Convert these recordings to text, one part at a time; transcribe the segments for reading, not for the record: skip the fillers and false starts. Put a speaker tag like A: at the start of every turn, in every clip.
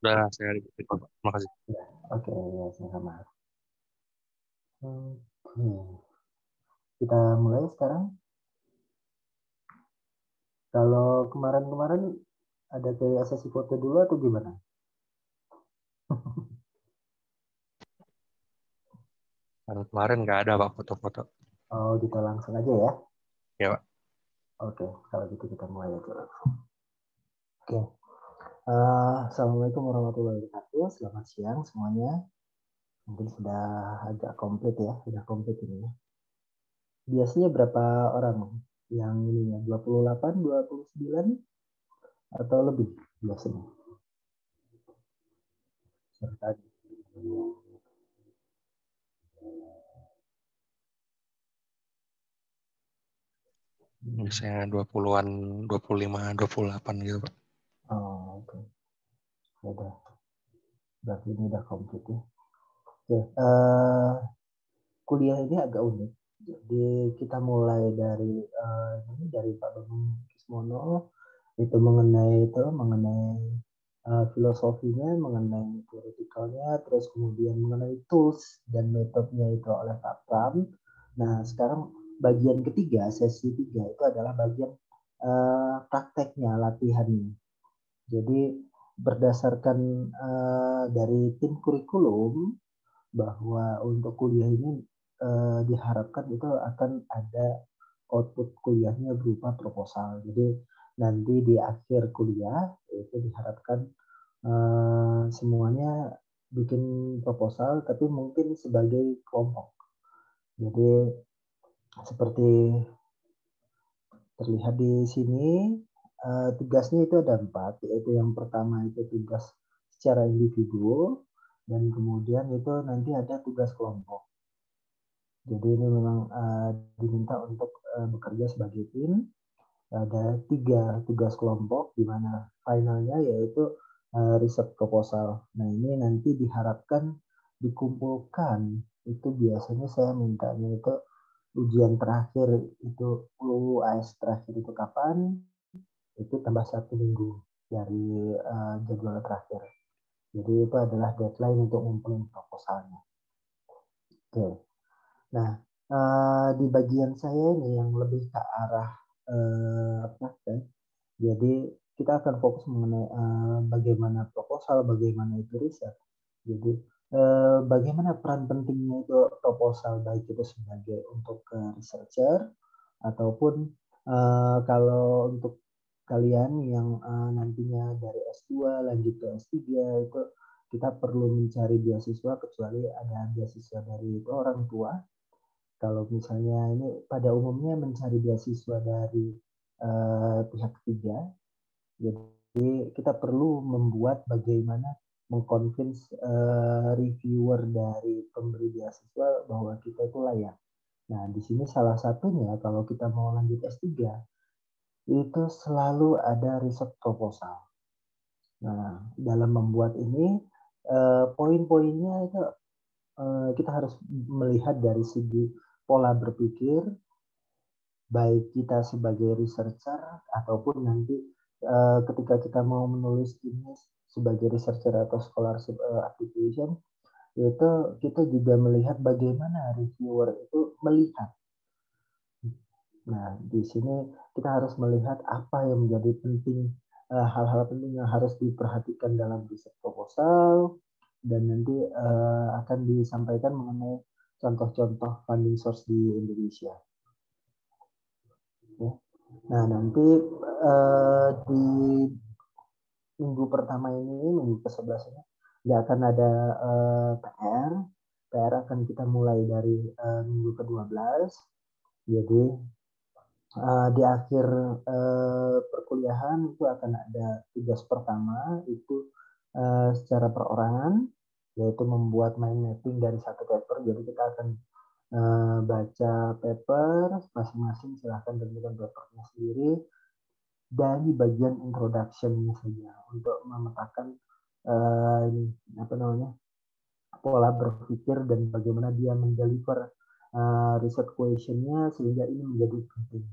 A: Sudah saya ikutin, Pak. Terima kasih.
B: Ya, oke, ya sama-sama. Kita mulai sekarang. Kalau kemarin-kemarin ada kayak sesi foto dulu atau gimana?
A: Kemarin nggak ada, Pak, foto-foto.
B: Oh, kita langsung aja ya.
A: Ya, Pak.
B: Oke, kalau gitu kita mulai aja langsung. Oke. Assalamualaikum warahmatullahi wabarakatuh. Selamat siang semuanya. Mungkin sudah agak komplit ya, sudah komplit ini ya. Biasanya berapa orang yang ini ya? 28, 29 atau lebih biasanya? Serta
A: Biasanya 20-an, 25, 28 gitu, Pak.
B: Oh, oke. Sudah. Berarti ini udah komplit ya. Oke, kuliah ini agak unik. Jadi kita mulai dari ini dari Pak Bambang Kismono mengenai filosofinya, mengenai teoretikalnya, terus kemudian mengenai tools dan metodenya itu oleh Pak Pram. Nah, sekarang bagian ketiga, sesi 3 itu adalah bagian prakteknya, latihannya. Jadi berdasarkan dari tim kurikulum bahwa untuk kuliah ini diharapkan itu akan ada output kuliahnya berupa proposal. Jadi nanti di akhir kuliah itu diharapkan semuanya bikin proposal, tapi mungkin sebagai kelompok. Jadi seperti terlihat di sini tugasnya itu ada 4, yaitu yang pertama itu tugas secara individu, dan kemudian itu nanti ada tugas kelompok. Jadi ini memang diminta untuk bekerja sebagai tim. Ada 3 tugas kelompok, di mana finalnya yaitu riset proposal. Nah, ini nanti diharapkan dikumpulkan. Itu biasanya saya mintanya itu ujian terakhir itu UAS terakhir itu kapan? Itu tambah 1 minggu dari jadwal terakhir. Jadi itu adalah deadline untuk ngumpulin proposalnya. Oke. Nah, di bagian saya ini yang lebih ke arah praktek. Jadi kita akan fokus mengenai bagaimana proposal, bagaimana itu riset. Jadi bagaimana peran pentingnya itu proposal, baik itu sebagai untuk researcher ataupun kalau untuk kalian yang nantinya dari S2 lanjut ke S3 itu kita perlu mencari beasiswa, kecuali ada beasiswa dari itu orang tua. Kalau misalnya ini pada umumnya mencari beasiswa dari pihak ketiga, jadi kita perlu membuat bagaimana mengconvince reviewer dari pemberi beasiswa bahwa kita itu layak. Nah, di sini salah satunya kalau kita mau lanjut S3 itu selalu ada riset proposal. Nah, dalam membuat ini poin-poinnya itu kita harus melihat dari segi pola berpikir, baik kita sebagai researcher ataupun nanti ketika kita mau menulis ini sebagai researcher atau scholarship application, itu kita juga melihat bagaimana reviewer itu melihat. Nah, di sini kita harus melihat apa yang menjadi penting, hal-hal penting yang harus diperhatikan dalam riset proposal, dan nanti akan disampaikan mengenai contoh-contoh funding source di Indonesia. Ya. Nah, nanti di minggu pertama ini, minggu ke-11 ini, nggak akan ada PR. PR akan kita mulai dari minggu ke-12. Jadi di akhir perkuliahan itu akan ada tugas pertama, itu secara perorangan, yaitu membuat mind mapping dari satu paper. Jadi kita akan baca paper, masing-masing silahkan tentukan papernya sendiri, dari bagian introduction saja untuk memetakan pola berpikir dan bagaimana dia mendeliver riset question-nya sehingga ini menjadi penting.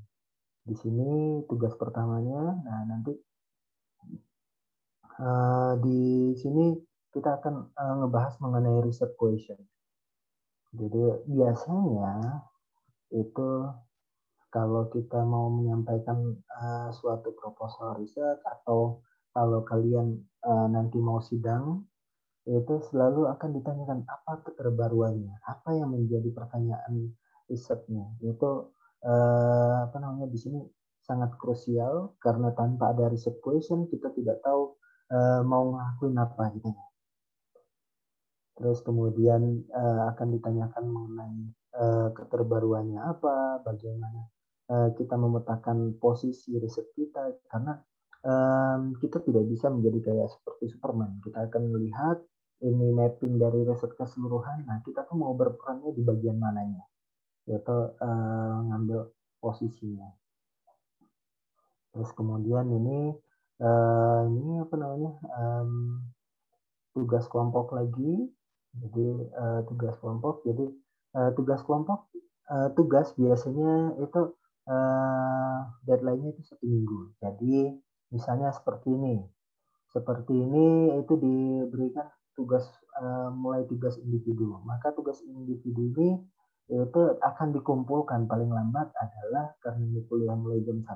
B: Di sini tugas pertamanya, nah nanti di sini kita akan ngebahas mengenai research question. Jadi biasanya itu kalau kita mau menyampaikan suatu proposal riset atau kalau kalian nanti mau sidang, itu selalu akan ditanyakan apa keterbaruannya, apa yang menjadi pertanyaan risetnya. Itu apa namanya di sini sangat krusial karena tanpa ada research question kita tidak tahu mau ngelakuin apa gitu. Terus kemudian akan ditanyakan mengenai keterbaruannya apa, bagaimana kita memetakan posisi riset kita, karena kita tidak bisa menjadi kayak seperti Superman. Kita akan melihat ini mapping dari riset keseluruhan, nah kita tuh mau berperannya di bagian mananya, yaitu ngambil posisinya. Terus kemudian ini apa namanya tugas kelompok lagi. Jadi tugas kelompok. Jadi tugas kelompok, tugas biasanya itu deadline-nya itu 1 minggu. Jadi misalnya seperti ini. Seperti ini itu diberikan tugas mulai tugas individu. Maka tugas individu ini itu akan dikumpulkan paling lambat adalah karena ini kuliah mulai jam 1,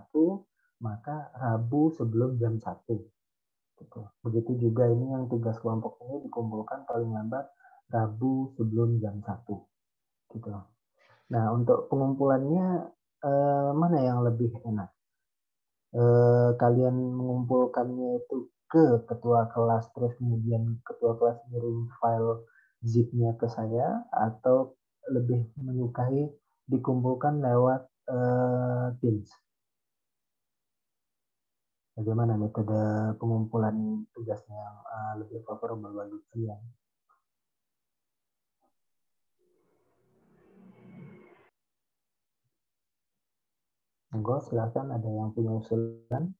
B: maka Rabu sebelum jam 1. Gitu. Begitu juga ini yang tugas kelompok ini dikumpulkan paling lambat Rabu sebelum jam 1. Gitu. Nah, untuk pengumpulannya mana yang lebih enak? Kalian mengumpulkannya itu ke ketua kelas, terus kemudian ketua kelas ngirim file zip-nya ke saya, atau lebih menyukai dikumpulkan lewat Teams? Bagaimana metode pengumpulan tugasnya yang lebih favorable bagi kalian? Monggo, silakan, ada yang punya usulan?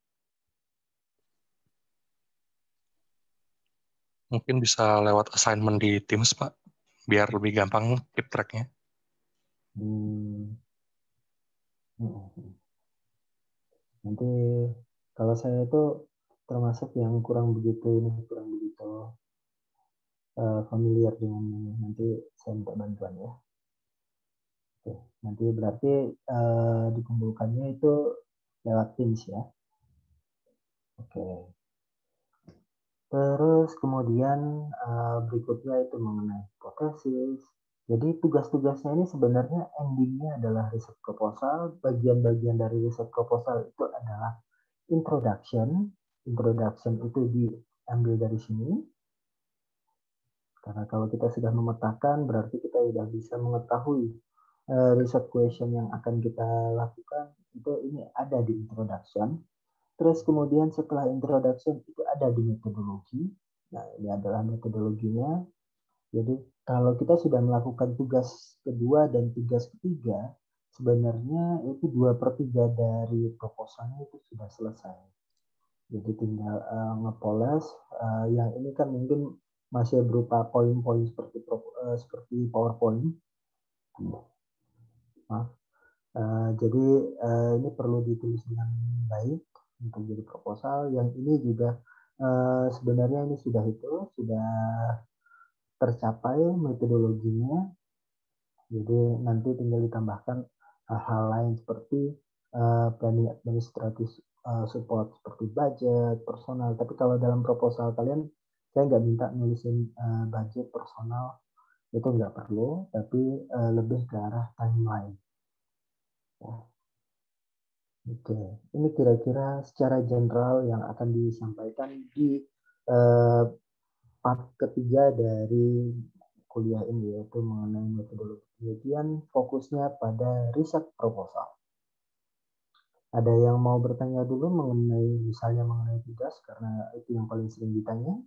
A: Mungkin bisa lewat assignment di Teams, Pak, biar lebih gampang keep track-nya.
B: Nanti kalau saya itu termasuk yang kurang begitu familiar dengan ini. Nanti saya minta bantuan ya. Oke, nanti berarti dikumpulkannya itu lewat Teams ya. Oke. Terus kemudian berikutnya itu mengenai hipotesis. Jadi tugas-tugasnya ini sebenarnya endingnya adalah riset proposal. Bagian-bagian dari riset proposal itu adalah introduction. Introduction itu diambil dari sini. Karena kalau kita sudah memetakan, berarti kita sudah bisa mengetahui research question yang akan kita lakukan. Itu ini ada di introduction. Terus kemudian setelah introduction itu ada di metodologi. Nah, ini adalah metodologinya. Jadi kalau kita sudah melakukan tugas kedua dan tugas ketiga, sebenarnya itu 2/3 dari proposalnya itu sudah selesai. Jadi tinggal ngepoles. Yang ini kan mungkin masih berupa poin-poin seperti PowerPoint. Maaf. Jadi ini perlu ditulis dengan baik untuk jadi proposal. Yang ini juga sebenarnya ini sudah tercapai metodologinya. Jadi nanti tinggal ditambahkan hal-hal lain seperti planning administratif support seperti budget, personal. Tapi kalau dalam proposal kalian, saya nggak minta nulisin budget, personal, itu nggak perlu, tapi lebih ke arah timeline. Ya. Oke, ini kira-kira secara general yang akan disampaikan di part ketiga dari kuliah ini, yaitu mengenai metodologi penelitian, fokusnya pada riset proposal. Ada yang mau bertanya dulu misalnya mengenai tugas, karena itu yang paling sering ditanya?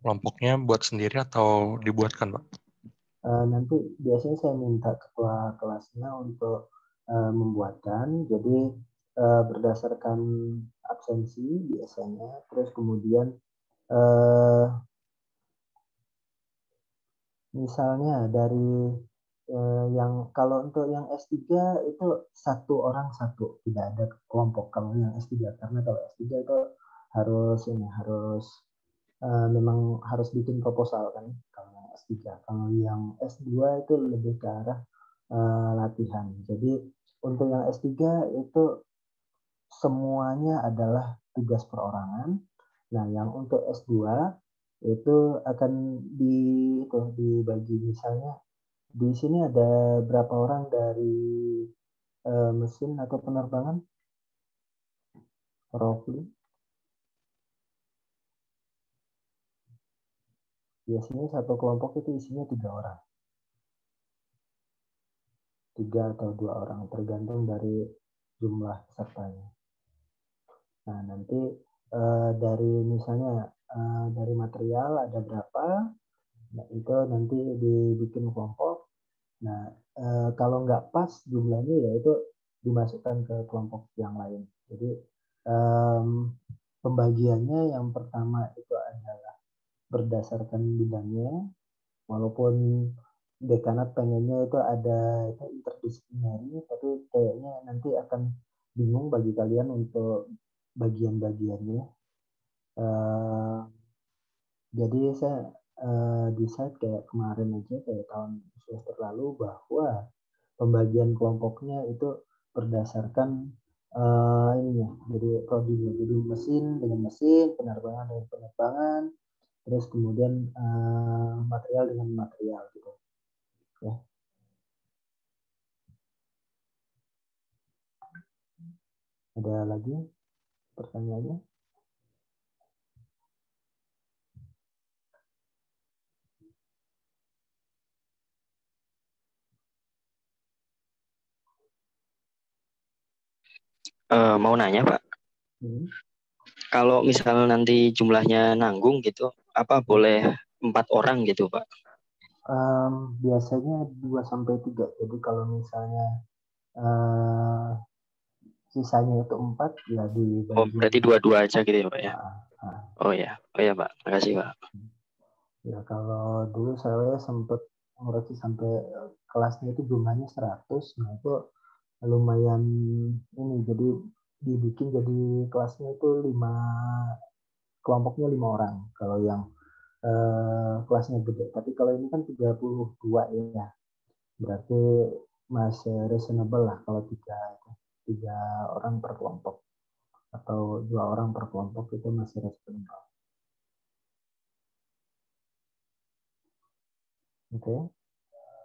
A: Kelompoknya buat sendiri atau dibuatkan, Pak?
B: Nanti biasanya saya minta ketua kelasnya untuk membuatkan. Jadi berdasarkan absensi biasanya, terus kemudian misalnya dari Yang kalau untuk yang S3 itu satu orang satu, tidak ada kelompok kalau yang S3. Karena kalau S3 itu harus memang harus bikin proposal kan kalau yang S3. Kalau yang S2 itu lebih ke arah latihan. Jadi untuk yang S3 itu semuanya adalah tugas perorangan. Nah, yang untuk S2 itu akan dibagi, misalnya di sini ada berapa orang dari mesin atau penerbangan? Roughly. Biasanya satu kelompok itu isinya 3 orang. 3 atau 2 orang, tergantung dari jumlah pesertanya. Nah, nanti dari misalnya dari material ada berapa, nah, itu nanti dibikin kelompok. Nah, kalau nggak pas jumlahnya ya itu dimasukkan ke kelompok yang lain. Jadi pembagiannya yang pertama itu adalah berdasarkan bidangnya, walaupun dekanat pengennya itu ada itu interdisipliner, tapi kayaknya nanti akan bingung bagi kalian untuk bagian-bagiannya. Jadi saya decide kayak kemarin aja, kayak tahun semester lalu, bahwa pembagian kelompoknya itu berdasarkan ininya, jadi prodinya, jadi mesin dengan mesin, penerbangan dengan penerbangan, terus kemudian material dengan material gitu ya. Ada lagi pertanyaannya?
C: Mau nanya Pak, kalau misalnya nanti jumlahnya nanggung gitu, apa boleh 4 orang gitu Pak?
B: Biasanya 2-3. Jadi kalau misalnya sisanya itu 4, ya
C: Oh
B: dibagi.
C: berarti 2-2 aja gitu ya Pak ya?
B: Nah,
C: Oh ya Pak, makasih Pak.
B: ya kalau dulu saya sempat ngoreksi sampai kelasnya itu jumlahnya 100. Nah itu lumayan ini, jadi dibikin jadi kelasnya itu 5, kelompoknya 5 orang kalau yang kelasnya gede. Tapi kalau ini kan 32 ya, berarti masih reasonable lah kalau 3 orang per kelompok atau 2 orang per kelompok, itu masih reasonable. Oke.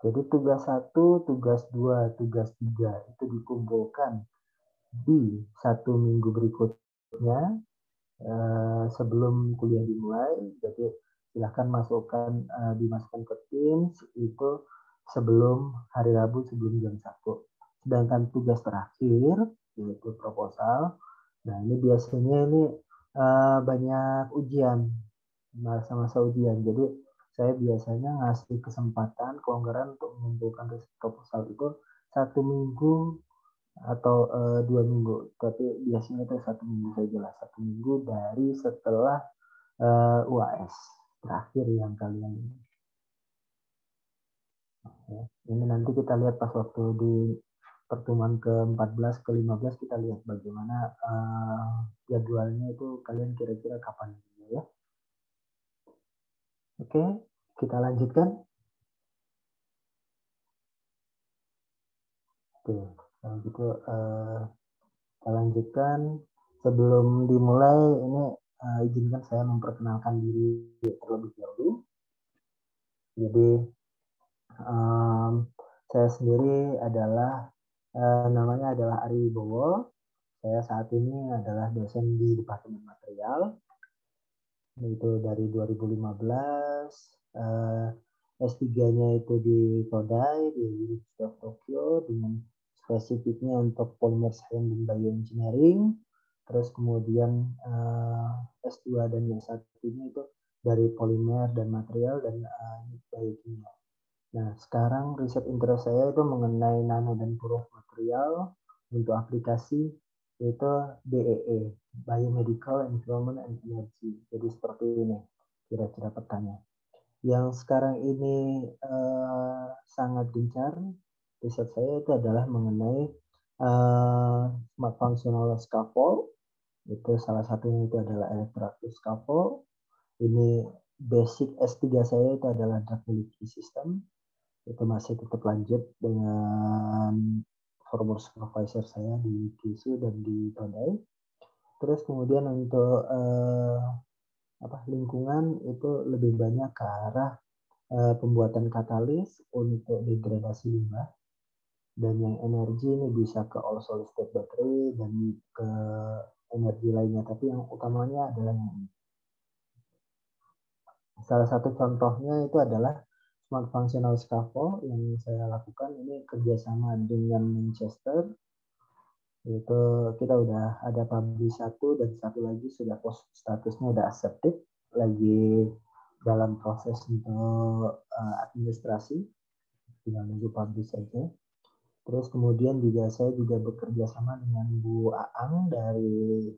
B: Jadi tugas 1, tugas 2, tugas 3 itu dikumpulkan di 1 minggu berikutnya sebelum kuliah dimulai. Jadi silahkan dimasukkan ke Teams itu sebelum hari Rabu, sebelum jam 1. Sedangkan tugas terakhir yaitu proposal. Nah ini biasanya ini banyak ujian, masa-masa ujian. Jadi saya biasanya ngasih kesempatan kelonggaran untuk mengumpulkan proposal itu 1 minggu atau 2 minggu, tapi biasanya itu 1 minggu saja lah, 1 minggu dari setelah UAS terakhir yang kalian ini. Ya. Ini nanti kita lihat pas waktu di pertemuan ke-14 ke-15 kita lihat bagaimana jadwalnya itu kalian kira-kira kapan ya. Oke, kita lanjutkan. Oke, kalau gitu kita lanjutkan. Sebelum dimulai ini izinkan saya memperkenalkan diri terlebih dahulu. Jadi saya sendiri adalah namanya adalah Ari Wibowo. Saya saat ini adalah dosen di Departemen Material. Itu dari 2015. S3-nya itu di Kodai, di University of Tokyo, dengan spesifiknya untuk Polymer Science dan Bioengineering. Terus kemudian S2 dan S1-nya itu dari Polimer dan Material dan Biokimia. Nah, sekarang riset interest saya itu mengenai nano dan puruf material untuk aplikasi, yaitu BEE, Biomedical Environment and Energy. Jadi seperti ini kira-kira pertanyaan. Yang sekarang ini sangat gencar riset saya itu adalah mengenai smart functional scaffold. Itu salah satunya itu adalah electroactive scaffold. Ini basic S3 saya itu adalah drug delivery system. Itu masih tetap lanjut dengan former supervisor saya di KISU dan di Todai. Terus kemudian untuk lingkungan itu lebih banyak ke arah pembuatan katalis untuk degradasi limbah, dan yang energi ini bisa ke all solid state battery dan ke energi lainnya, tapi yang utamanya adalah yang ini. Salah satu contohnya itu adalah smart functional scaffold yang saya lakukan ini kerjasama dengan Manchester. Itu kita udah ada publish 1 dan satu lagi sudah statusnya udah accepted, lagi dalam proses untuk administrasi, tinggal nunggu publish saja. Terus kemudian juga saya juga bekerja sama dengan Bu Aang dari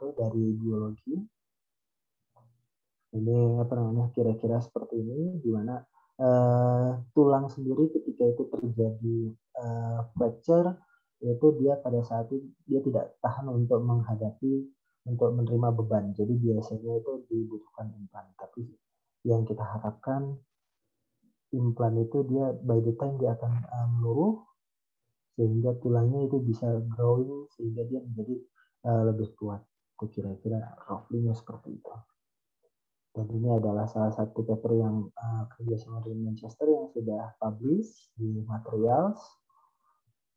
B: biologi. Ini kira-kira seperti ini, di mana tulang sendiri ketika itu terjadi fracture, itu dia pada saat itu dia tidak tahan untuk menerima beban. Jadi biasanya itu dibutuhkan implan. Tapi yang kita harapkan implan itu dia by the time dia akan meluruh, sehingga tulangnya itu bisa growing sehingga dia menjadi lebih kuat. Itu kira-kira roughly seperti itu. Dan ini adalah salah satu paper yang kerjasama dengan Manchester yang sudah publish di Materials.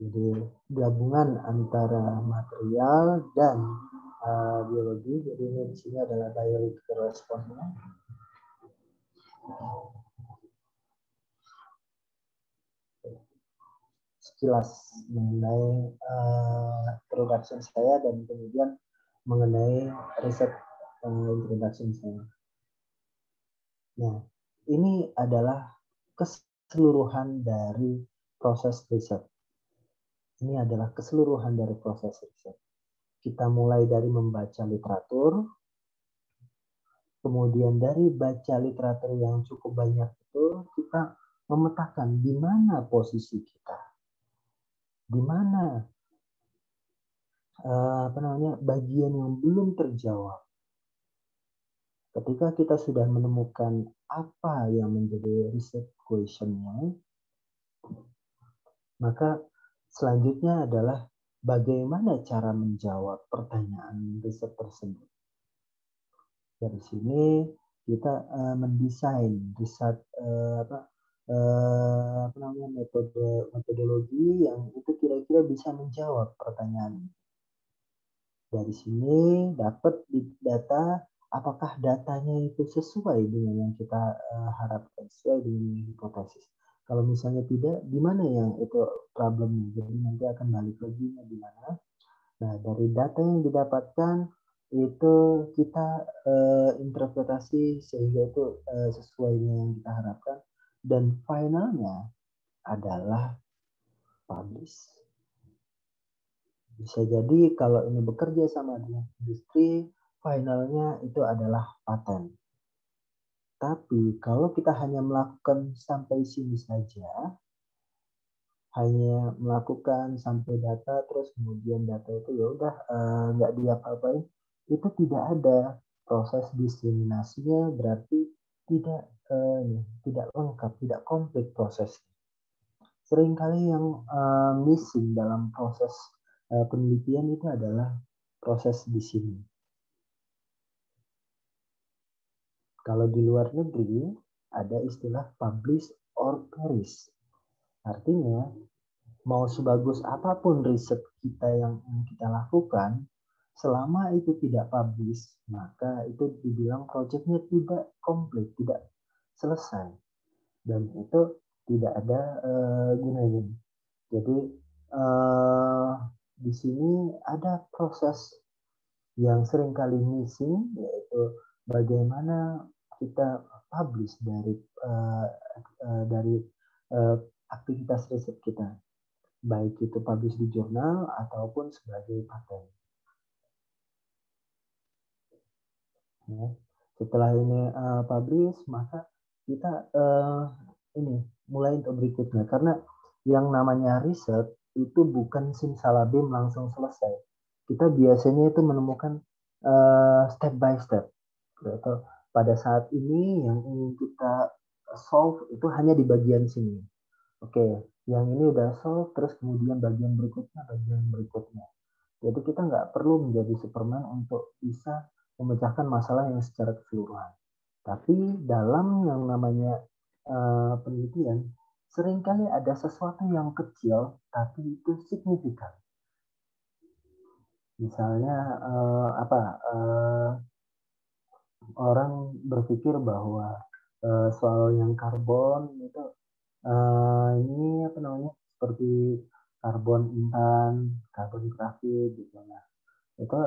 B: Jadi gabungan antara material dan biologi. Jadi ini di sini adalah biological response-nya. Sekilas mengenai introduction saya dan kemudian mengenai riset introduction saya. Nah, ini adalah keseluruhan dari proses riset. Ini adalah keseluruhan dari proses riset. Kita mulai dari membaca literatur, kemudian dari baca literatur yang cukup banyak itu kita memetakan di mana posisi kita, di mana bagian yang belum terjawab. Ketika kita sudah menemukan apa yang menjadi riset question-nya, maka selanjutnya adalah bagaimana cara menjawab pertanyaan riset tersebut. Dari sini kita mendesain riset metodologi yang itu kira-kira bisa menjawab pertanyaan. Dari sini dapat data, apakah datanya itu sesuai dengan yang kita harapkan, sesuai dengan hipotesis. Kalau misalnya tidak, di mana yang itu problemnya? Jadi nanti akan balik lagi di mana. Nah, dari data yang didapatkan itu kita interpretasi sehingga itu sesuai dengan yang kita harapkan, dan finalnya adalah publish. Bisa jadi kalau ini bekerja sama dengan industri, finalnya itu adalah paten. Tapi kalau kita hanya melakukan sampai sini saja, hanya melakukan sampai data, terus kemudian data itu ya udah nggak diapa-apain, itu tidak ada proses diseminasinya, berarti tidak lengkap, tidak komplit prosesnya. Seringkali yang missing dalam proses penelitian itu adalah proses di sini. Kalau di luar negeri ada istilah publish or perish. Artinya mau sebagus apapun riset kita yang kita lakukan, selama itu tidak publish, maka itu dibilang proyeknya tidak komplit, tidak selesai, dan itu tidak ada gunanya. Jadi di sini ada proses yang seringkali missing, yaitu bagaimana kita publish dari aktivitas riset kita, baik itu publish di jurnal ataupun sebagai paten. Ya. Setelah ini publish, maka kita ini mulai untuk berikutnya, karena yang namanya riset itu bukan simsalabim langsung selesai. Kita biasanya itu menemukan step by step. Gitu. Pada saat ini yang ingin kita solve itu hanya di bagian sini. Oke, yang ini udah solve, terus kemudian bagian berikutnya. Jadi kita nggak perlu menjadi Superman untuk bisa memecahkan masalah yang secara keseluruhan. Tapi dalam yang namanya penelitian, seringkali ada sesuatu yang kecil, tapi itu signifikan. Misalnya orang berpikir bahwa soal yang karbon itu ini seperti karbon intan, karbon grafit gitu. Nah, itu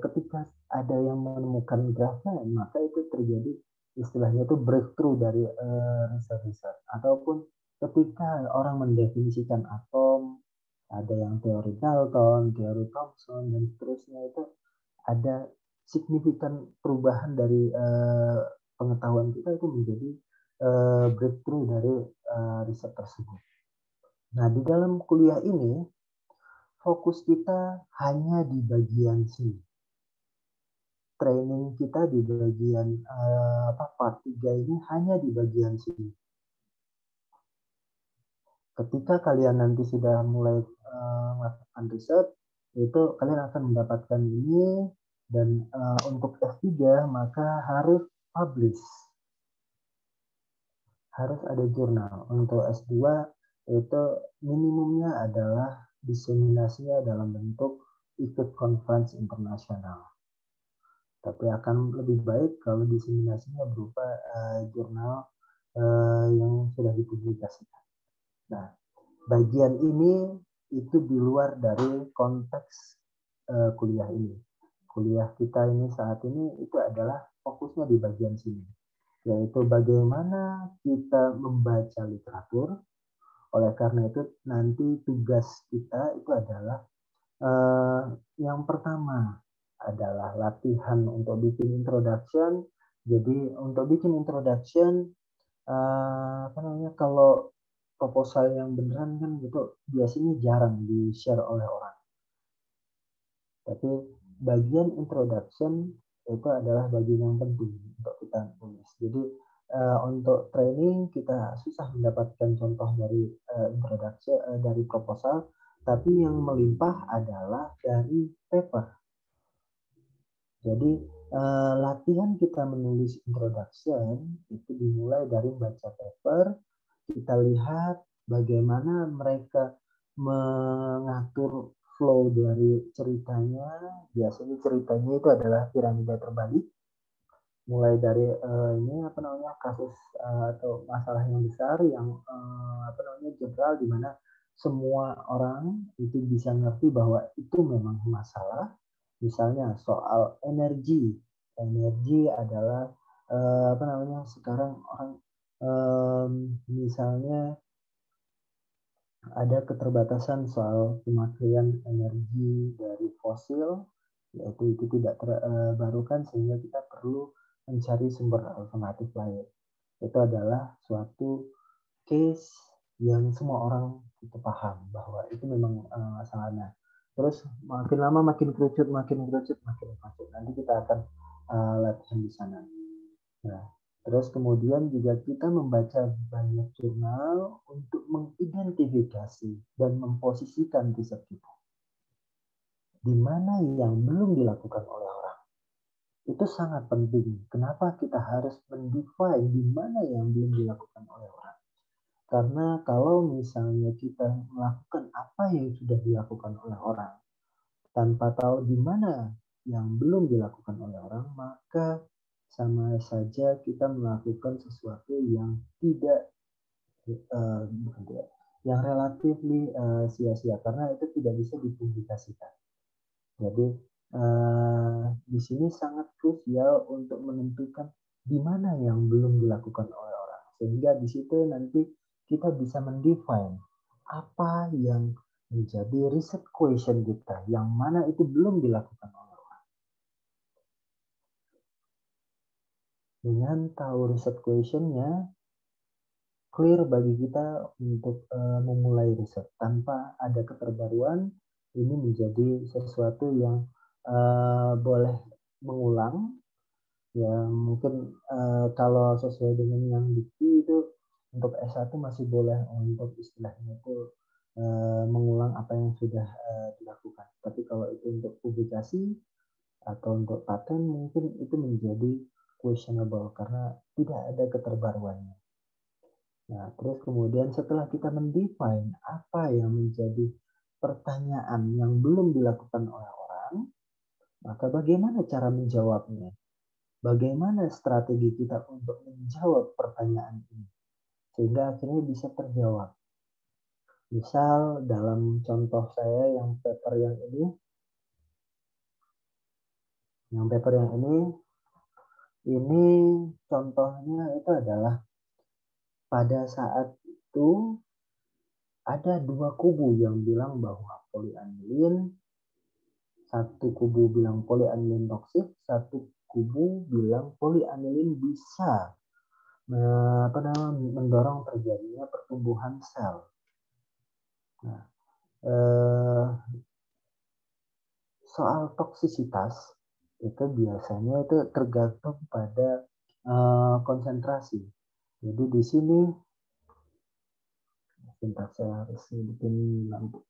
B: ketika ada yang menemukan grafnya, maka itu terjadi istilahnya itu breakthrough dari riset-riset. Ataupun ketika orang mendefinisikan atom, ada yang teori Dalton, teori Thomson, dan seterusnya, itu ada signifikan perubahan dari pengetahuan kita itu menjadi breakthrough dari riset tersebut. Nah, di dalam kuliah ini fokus kita hanya di bagian sini. Training kita di bagian part 3 ini hanya di bagian sini. Ketika kalian nanti sudah mulai melakukan riset, itu kalian akan mendapatkan ini, dan untuk S3 maka harus publish. Harus ada jurnal. Untuk S2 itu minimumnya adalah diseminasinya dalam bentuk ikut conference internasional. Tapi akan lebih baik kalau diseminasinya berupa jurnal yang sudah dipublikasikan. Nah, bagian ini itu di luar dari konteks kuliah ini. Kuliah kita ini saat ini itu adalah fokusnya di bagian sini, yaitu bagaimana kita membaca literatur. Oleh karena itu nanti tugas kita itu adalah yang pertama adalah latihan untuk bikin introduction. Jadi untuk bikin introduction kalau proposal yang beneran kan gitu biasanya jarang di-share oleh orang. Tapi bagian introduction itu adalah bagian yang penting untuk kita tulis. Jadi untuk training kita susah mendapatkan contoh dari introduction dari proposal, tapi yang melimpah adalah dari paper. Jadi latihan kita menulis introduction itu dimulai dari baca paper. Kita lihat bagaimana mereka mengatur flow dari ceritanya. Biasanya ceritanya itu adalah piramida terbalik. Mulai dari kasus atau masalah yang besar yang general, di mana semua orang itu bisa ngerti bahwa itu memang masalah. Misalnya soal energi. Energi adalah sekarang orang misalnya ada keterbatasan soal pemakaian energi dari fosil, yaitu itu tidak terbarukan, sehingga kita perlu mencari sumber alternatif lain. Itu adalah suatu case yang semua orang itu paham bahwa itu memang masalahnya. Terus makin lama makin kerucut. Nanti kita akan latihan di sana. Nah, terus kemudian juga kita membaca banyak jurnal untuk mengidentifikasi dan memposisikan riset kita. Di mana yang belum dilakukan oleh orang. Itu sangat penting. Kenapa kita harus mendefine di mana yang belum dilakukan oleh orang? Karena kalau misalnya kita melakukan apa yang sudah dilakukan oleh orang, tanpa tahu di mana yang belum dilakukan oleh orang, maka sama saja kita melakukan sesuatu yang yang relatif sia-sia, karena itu tidak bisa dipublikasikan. Jadi di sini sangat krusial untuk menentukan di mana yang belum dilakukan oleh orang, sehingga di situ nanti kita bisa mendefine apa yang menjadi riset question kita, yang mana itu belum dilakukan oleh orang. Dengan tahu riset questionnya, clear bagi kita untuk memulai riset. Tanpa ada keterbaruan, ini menjadi sesuatu yang boleh mengulang. Ya mungkin kalau sesuai dengan yang dikti itu untuk S1 masih boleh untuk istilahnya itu mengulang apa yang sudah dilakukan. Tapi kalau itu untuk publikasi atau untuk paten mungkin itu menjadi questionable karena tidak ada keterbaruannya. Nah, terus kemudian setelah kita mendefine apa yang menjadi pertanyaan yang belum dilakukan oleh orang, maka bagaimana cara menjawabnya? Bagaimana strategi kita untuk menjawab pertanyaan ini? Sehingga akhirnya bisa terjawab. Misal dalam contoh saya yang paper yang ini, ini contohnya itu adalah pada saat itu ada dua kubu yang bilang bahwa polianilin, satu kubu bilang polianilin toksik, satu kubu bilang polianilin bisa mendorong terjadinya pertumbuhan sel. Nah, soal toksisitas itu biasanya itu tergantung pada konsentrasi. Jadi di sini sebentar saya harus bikin lampu.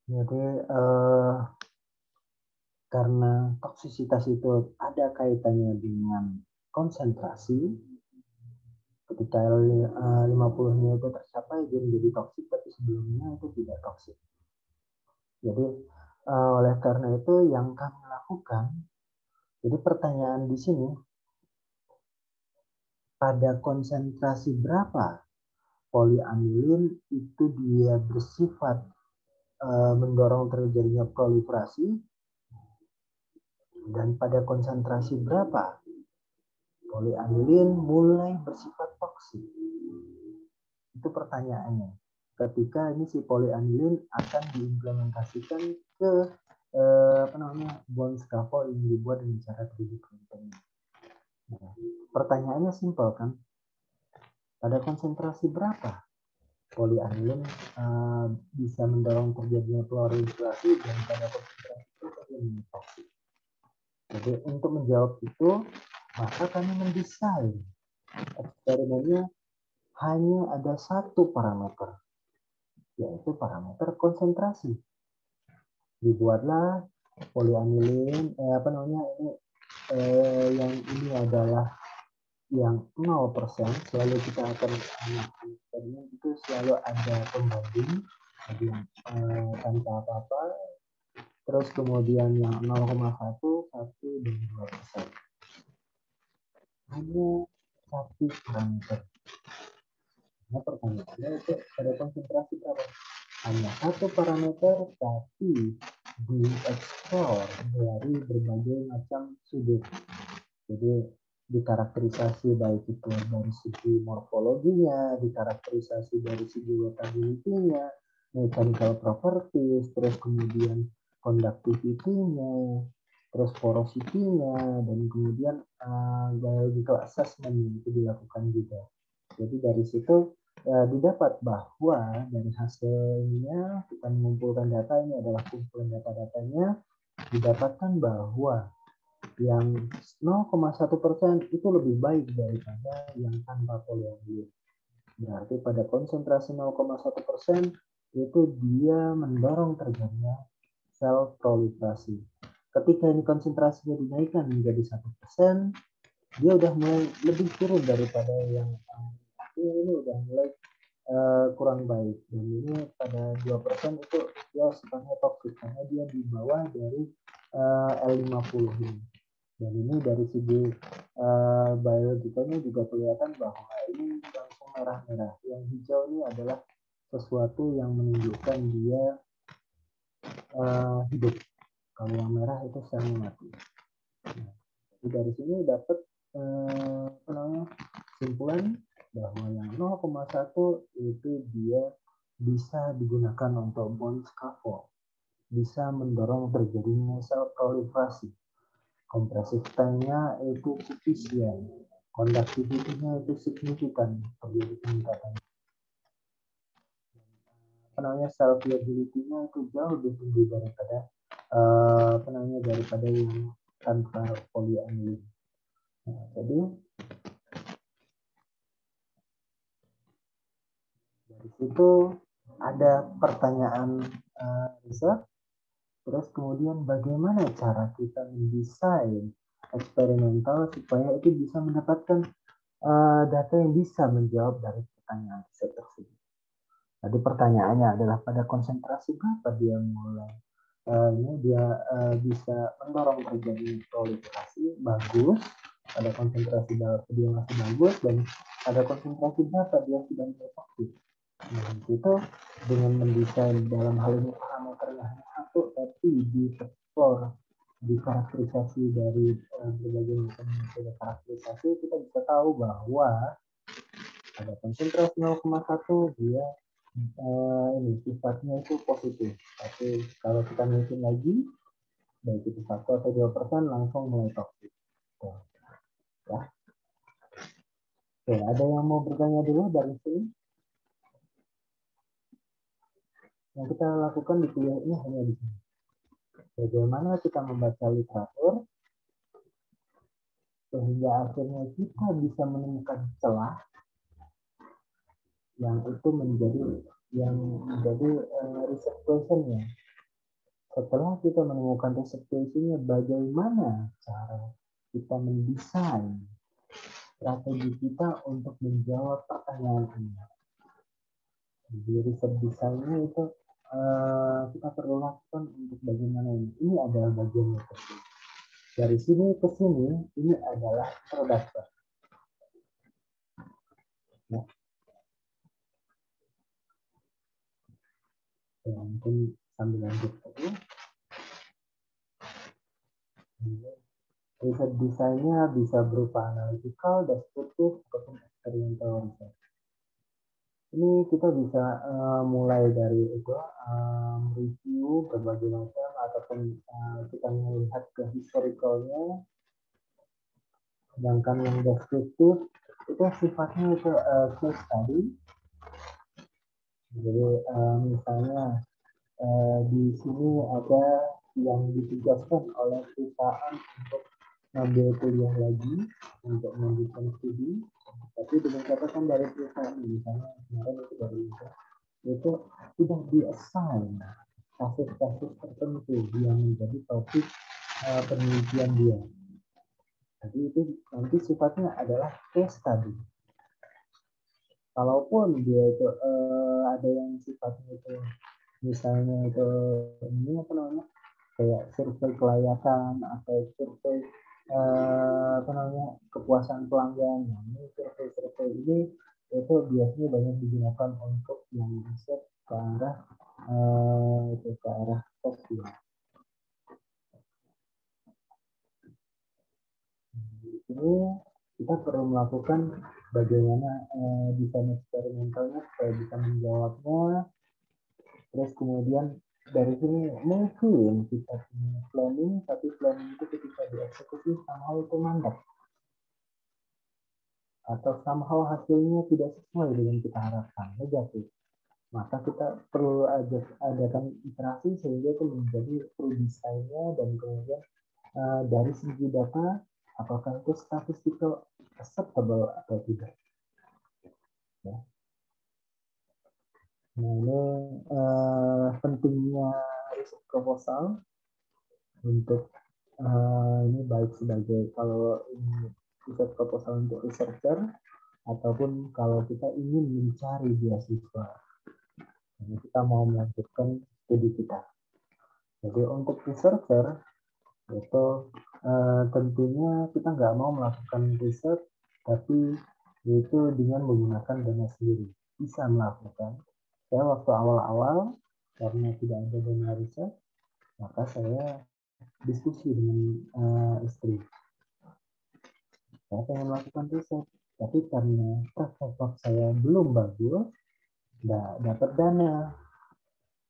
B: Jadi karena toksisitas itu ada kaitannya dengan konsentrasi, ketika L50-nya itu tercapai dia menjadi toksik, tapi sebelumnya itu tidak toksik. Jadi oleh karena itu yang kami lakukan, jadi pertanyaan di sini, pada konsentrasi berapa polianilin itu dia bersifat mendorong terjadinya proliferasi, dan pada konsentrasi berapa polianilin mulai bersifat toksik. Itu pertanyaannya. Ketika ini si polianilin akan diimplementasikan ke bond scaffold yang dibuat dengan cara 3D printing. Nah, pertanyaannya simpel kan? Pada konsentrasi berapa polianilin bisa mendorong terjadinya proliferasi dan pada konsentrasi itu terjadinya toksik. Jadi untuk menjawab itu, maka kami mendesain eksperimennya hanya ada satu parameter, yaitu parameter konsentrasi. Dibuatlah polianilin, yang ini adalah yang 0%, selalu kita akan eksperimen itu selalu ada pembanding, jadi tanpa apa-apa, terus kemudian yang 0,1, 1, dan 2%. Hanya satu parameter. Nah, pertanyaannya itu pada konsentrasi berapa? Hanya satu parameter, tapi dieksplor dari berbagai macam sudut. Jadi dikarakterisasi baik itu dari segi morfologinya, dikarakterisasi dari segi workability-nya, mechanical properties, terus kemudian conductivity-nya, terus porosity-nya, dan kemudian biological assessment itu dilakukan juga. Jadi dari situ didapat bahwa dari hasilnya kita mengumpulkan data, ini adalah kumpulan data-datanya, didapatkan bahwa yang 0,1% itu lebih baik daripada yang tanpa polianilin. Berarti pada konsentrasi 0,1% itu dia mendorong terjadinya sel proliferasi. Ketika ini konsentrasinya dinaikkan menjadi 1%, dia udah mulai lebih turun daripada yang ini udah mulai kurang baik. Dan ini pada 2% itu dia sifatnya toksik karena dia di bawah dari L50 ini. Dan ini dari segi biologikanya juga kelihatan bahwa ini langsung merah-merah. Yang hijau ini adalah sesuatu yang menunjukkan dia hidup. Kalau yang merah itu sel mati. Nah, Dari sini dapat kesimpulan bahwa yang 0,1 itu dia bisa digunakan untuk bond scaffold, bisa mendorong terjadinya sel proliferasi. Compressive time-nya itu sufisien, conductivity-nya itu signifikan, terjadi peningkatan. Cell viability-nya itu jauh lebih tinggi daripada daripada yang tanpa polyamide. Nah, jadi dari situ ada pertanyaan riset. Terus kemudian bagaimana cara kita mendesain eksperimental supaya itu bisa mendapatkan data yang bisa menjawab dari pertanyaan riset tersebut. Tadi pertanyaannya adalah pada konsentrasi berapa dia mulai bisa mendorong terjadi proliferasi, bagus. Pada konsentrasi berapa dia masih bagus, dan pada konsentrasi berapa dia sudah mulai toksik. Nah, itu dengan mendesain dalam hal ini parameternya hanya satu, tapi di-explore, dikarakterisasi dari berbagai macam metode karakterisasi, kita bisa tahu bahwa pada konsentrasi 0,1 dia ini sifatnya itu positif. Tapi kalau kita mungkin lagi, baik itu 1 atau 2% langsung mulai toksik. Ya. Oke, ada yang mau bertanya dulu dari sini? Yang kita lakukan di kuliah ini hanya di sini. Bagaimana kita membaca literatur sehingga akhirnya kita bisa menemukan celah yang itu menjadi research question-nya. Setelah kita menemukan research question-nya, bagaimana cara kita mendesain strategi kita untuk menjawab pertanyaan ini. Jadi riset desainnya itu kita perlu lakukan untuk bagaimana ini. Ini adalah bagian yang penting. Dari sini ke sini, ini adalah introduction. Ya. Ya, mungkin sambil lanjut lagi. Riset desainnya bisa berupa analytical, deskriptif, ataupun experimental research. Ini kita bisa mulai dari review berbagai macam, ataupun kita melihat ke historicalnya. Sedangkan yang deskriptif itu sifatnya itu case study. Jadi misalnya di sini ada yang ditugaskan oleh perusahaan untuk ngambil kuliah lagi untuk melanjutkan studi, tapi dengan catatan dari perusahaan, misalnya kemarin itu dari itu sudah di-assign kasus-kasus tertentu yang menjadi topik penelitian dia. Jadi itu nanti sifatnya adalah case study. Kalaupun dia itu ada yang sifatnya itu misalnya itu ini apa namanya kayak survei kelayakan atau survei kepuasan pelanggan. Nah, ini survei ini itu biasanya banyak digunakan untuk yang riset ke arah sosial. Di sini kita perlu melakukan bagaimana desain eksperimentalnya supaya bisa menjawabnya. Terus kemudian dari sini mungkin kita punya planning, tapi planning itu ketika dieksekusi somehow itu mandek. Atau somehow hasilnya tidak sesuai dengan kita harapkan, negatif. Maka kita perlu adakan iterasi sehingga itu menjadi perlu desainnya, dan kemudian dari segi data, apakah itu statistical acceptable atau tidak. Ya. Nah, ini pentingnya riset proposal untuk ini baik sebagai kalau ini riset proposal untuk researcher ataupun kalau kita ingin mencari beasiswa. Jadi kita mau melanjutkan studi kita. Jadi untuk researcher itu tentunya kita nggak mau melakukan riset tapi itu dengan menggunakan dana sendiri. Bisa melakukan. Saya waktu awal-awal karena tidak ada dana riset, maka saya diskusi dengan istri. Saya pengen melakukan riset, tapi karena track record saya belum bagus, nggak dapat dana.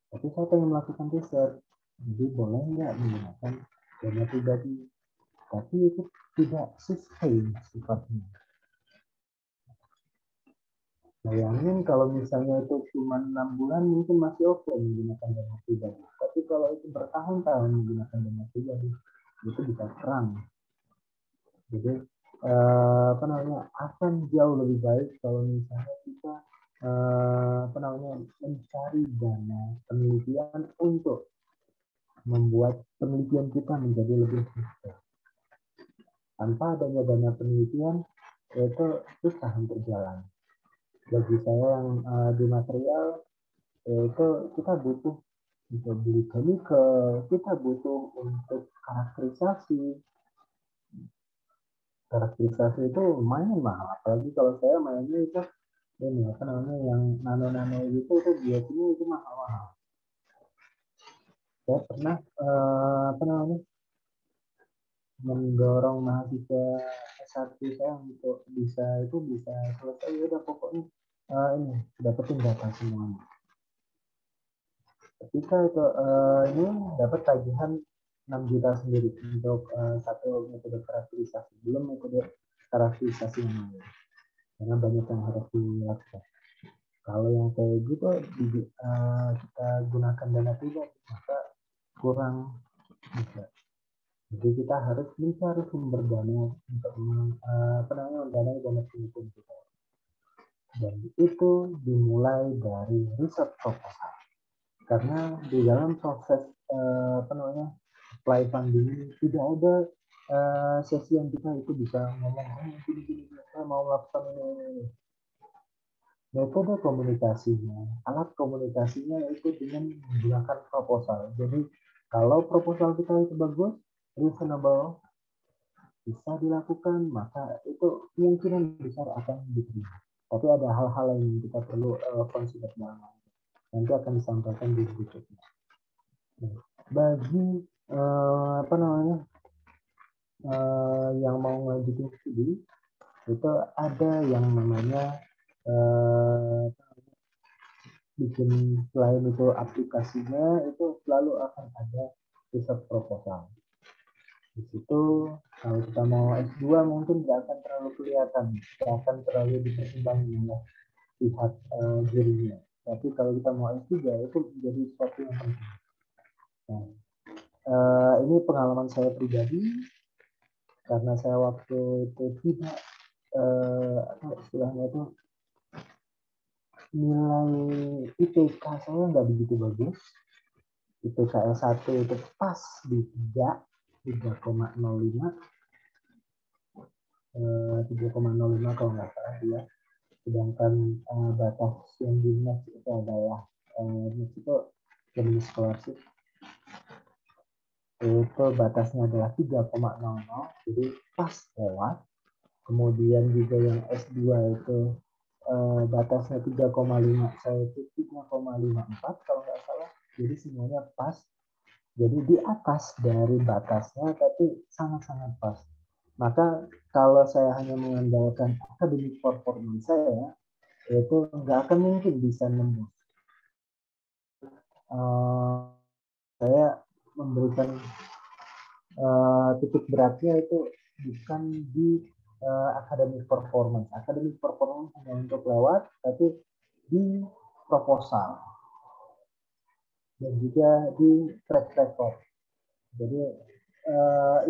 B: Tapi saya pengen melakukan riset, jadi boleh nggak menggunakan dana pribadi? Tapi itu tidak sustain sifatnya. Bayangin kalau misalnya itu cuma 6 bulan mungkin masih oke menggunakan dana pribadi. Tapi kalau itu bertahun-tahun menggunakan dana pribadi, itu bisa perang. Jadi apa namanya, akan jauh lebih baik kalau misalnya kita mencari dana penelitian untuk membuat penelitian kita menjadi lebih sukses. Tanpa adanya dana penelitian itu susah untuk jalan. Bagi saya yang di material itu kita butuh untuk beli chemical, kita butuh untuk karakterisasi itu lumayan mahal. Apalagi kalau saya mainnya itu ini apa namanya yang nano gitu, itu biasanya itu mahal-mahal. Saya pernah mendorong mahasiswa S1 saya untuk bisa selesai, udah pokoknya ini dapetin data semuanya. Ketika itu ini dapat tagihan 6 juta sendiri untuk satu metode karakterisasi, belum metode karakterisasi yang lain, karena banyak yang harus dilakukan. Kalau yang kayak gitu kita gunakan dana pribadi, maka kurang bisa. Jadi kita harus mencari sumber dana untuk mendanai dana penelitian kita. Dan itu dimulai dari riset proposal. Karena di dalam proses apply funding ini tidak ada sesi yang kita itu bisa ngomong, gini, saya mau melakukan ini. Metode komunikasinya, alat komunikasinya itu dengan menggunakan proposal. Jadi kalau proposal kita itu bagus, reasonable, bisa dilakukan, maka itu kemungkinan besar akan diterima. Tapi ada hal-hal yang kita perlu consider dalam. Nanti akan disampaikan di berikutnya. Bagi yang mau ngajuin studi, itu ada yang namanya bikin, selain itu aplikasinya itu selalu akan ada riset proposal. Di situ kalau kita mau S2 mungkin nggak akan terlalu kelihatan, nggak akan terlalu dipertimbangkan oleh pihak jurinya. Tapi kalau kita mau S3 itu menjadi sesuatu yang penting. Nah, ini pengalaman saya pribadi, karena saya waktu itu tidak istilahnya itu nilai IPK saya nggak begitu bagus. IPK S1 itu pas di 3,05 kalau nggak salah dia. Sedangkan batas yang di match itu adalah match itu jenis scholarship itu batasnya adalah 3,00, jadi pas lewat. Kemudian juga yang S2 itu batasnya 3,5, saya itu 3,54 kalau nggak salah. Jadi semuanya pas. Jadi di atas dari batasnya, tapi sangat-sangat pas. Maka kalau saya hanya mengandalkan academic performance saya, itu nggak akan mungkin bisa nembus. Saya memberikan titik beratnya itu bukan di academic performance. Academic performance hanya untuk lewat, tapi di proposal dan juga di track record. Jadi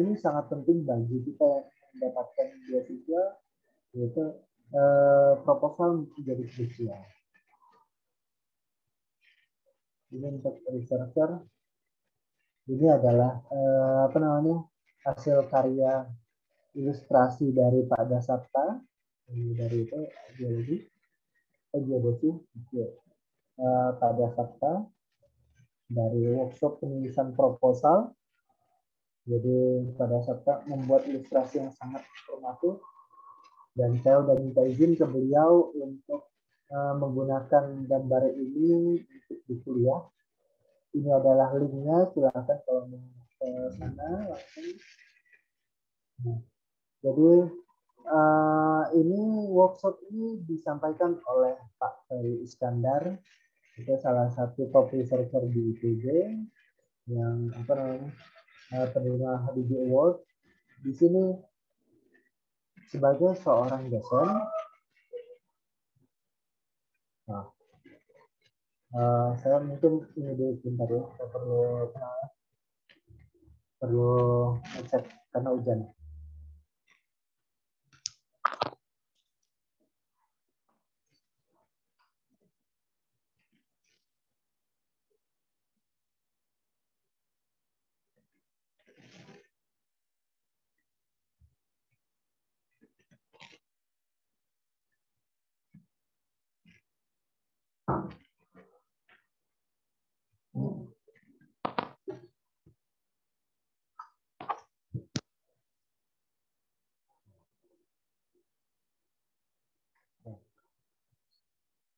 B: ini sangat penting bagi kita yang mendapatkan beasiswa, yaitu proposal menjadi krusial. Ini untuk researcher. Ini adalah hasil karya ilustrasi dari Pak Dasapta, dari itu geodesi Pak Dasapta, dari workshop penulisan proposal. Jadi Pak Dasapta membuat ilustrasi yang sangat informatif, dan saya sudah minta izin ke beliau untuk menggunakan gambar ini untuk di kuliah. Ini adalah linknya, silakan kalau mau ke sana langsung. Nah, jadi ini workshop ini disampaikan oleh Pak Ferry Iskandar, itu salah satu top researcher di IPB yang penerima Habibie Award. Di sini sebagai seorang dosen, saya mungkin ini dulu sebentar ya, saya perlu ngecek karena hujan.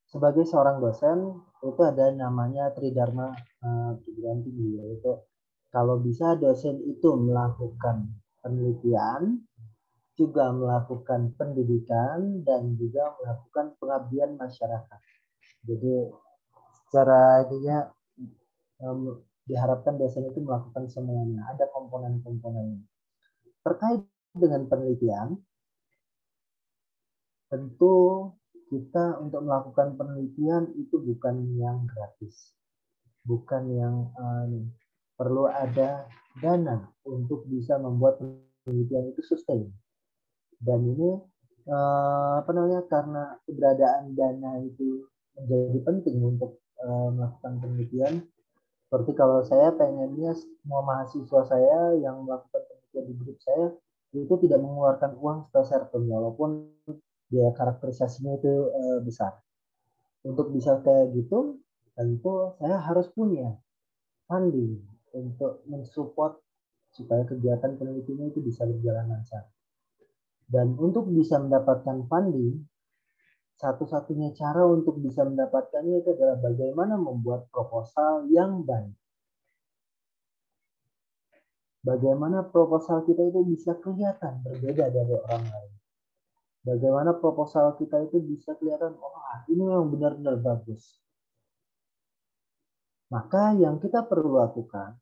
B: Sebagai seorang dosen itu ada namanya Tridharma perguruan tinggi, yaitu kalau bisa dosen itu melakukan penelitian, juga melakukan pendidikan, dan juga melakukan pengabdian masyarakat. Jadi secara ininya diharapkan dosen itu melakukan semuanya, ada komponen-komponennya. Terkait dengan penelitian, tentu kita untuk melakukan penelitian itu bukan yang gratis, bukan yang perlu ada dana untuk bisa membuat penelitian itu sustain. Dan ini karena keberadaan dana itu menjadi penting untuk melakukan penelitian. Seperti kalau saya pengennya semua mahasiswa saya yang melakukan penelitian di grup saya itu tidak mengeluarkan uang sepeser pun, walaupun biaya karakterisasinya itu besar. Untuk bisa kayak gitu, tentu saya harus punya funding untuk mensupport supaya kegiatan penelitiannya itu bisa berjalan lancar. Dan untuk bisa mendapatkan funding, satu-satunya cara untuk bisa mendapatkannya itu adalah bagaimana membuat proposal yang baik. Bagaimana proposal kita itu bisa kelihatan berbeda dari orang lain. Bagaimana proposal kita itu bisa kelihatan, ini memang benar-benar bagus. Maka yang kita perlu lakukan,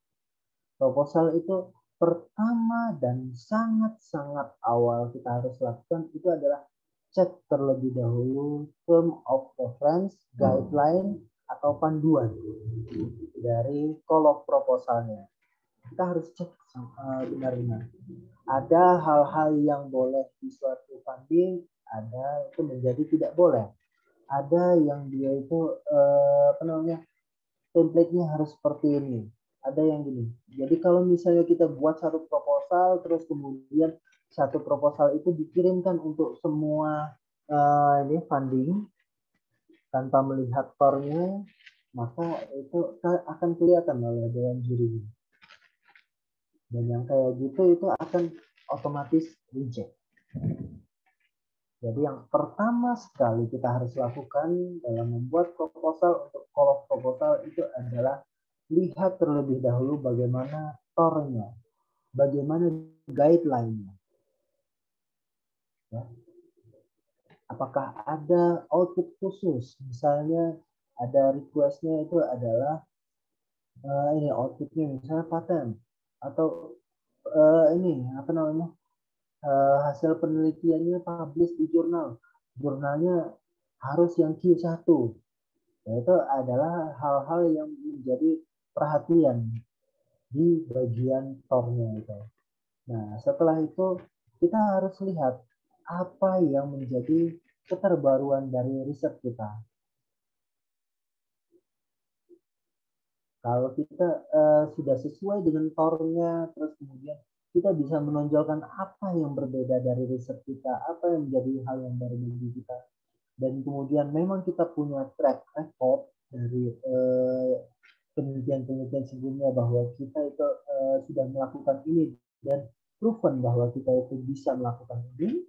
B: proposal itu pertama dan sangat-sangat awal kita harus lakukan itu adalah cek terlebih dahulu term of reference, guideline, atau panduan dari call of proposalnya. Kita harus cek benar-benar. Ada hal-hal yang boleh di suatu funding, ada itu menjadi tidak boleh. Ada yang dia itu template-nya harus seperti ini. Ada yang gini. Jadi kalau misalnya kita buat satu proposal, terus kemudian satu proposal itu dikirimkan untuk semua ini funding tanpa melihat core-nya, maka itu akan kelihatan oleh dewan juri. Dan yang kayak gitu itu akan otomatis reject. Jadi yang pertama sekali kita harus lakukan dalam membuat proposal untuk call of proposal itu adalah lihat terlebih dahulu bagaimana core-nya, bagaimana guideline-nya. Ya. Apakah ada output khusus? Misalnya ada request-nya itu adalah ini output-nya misalnya patent atau hasil penelitiannya publish di jurnalnya harus yang Q1. Itu adalah hal-hal yang menjadi perhatian di bagian core-nya itu. Nah, setelah itu kita harus lihat apa yang menjadi keterbaruan dari riset kita. Kalau kita sudah sesuai dengan core-nya, terus kemudian kita bisa menonjolkan apa yang berbeda dari riset kita, apa yang menjadi hal yang baru bagi kita. Dan kemudian memang kita punya track record dari penelitian-penelitian sebelumnya bahwa kita itu sudah melakukan ini dan proven bahwa kita itu bisa melakukan ini,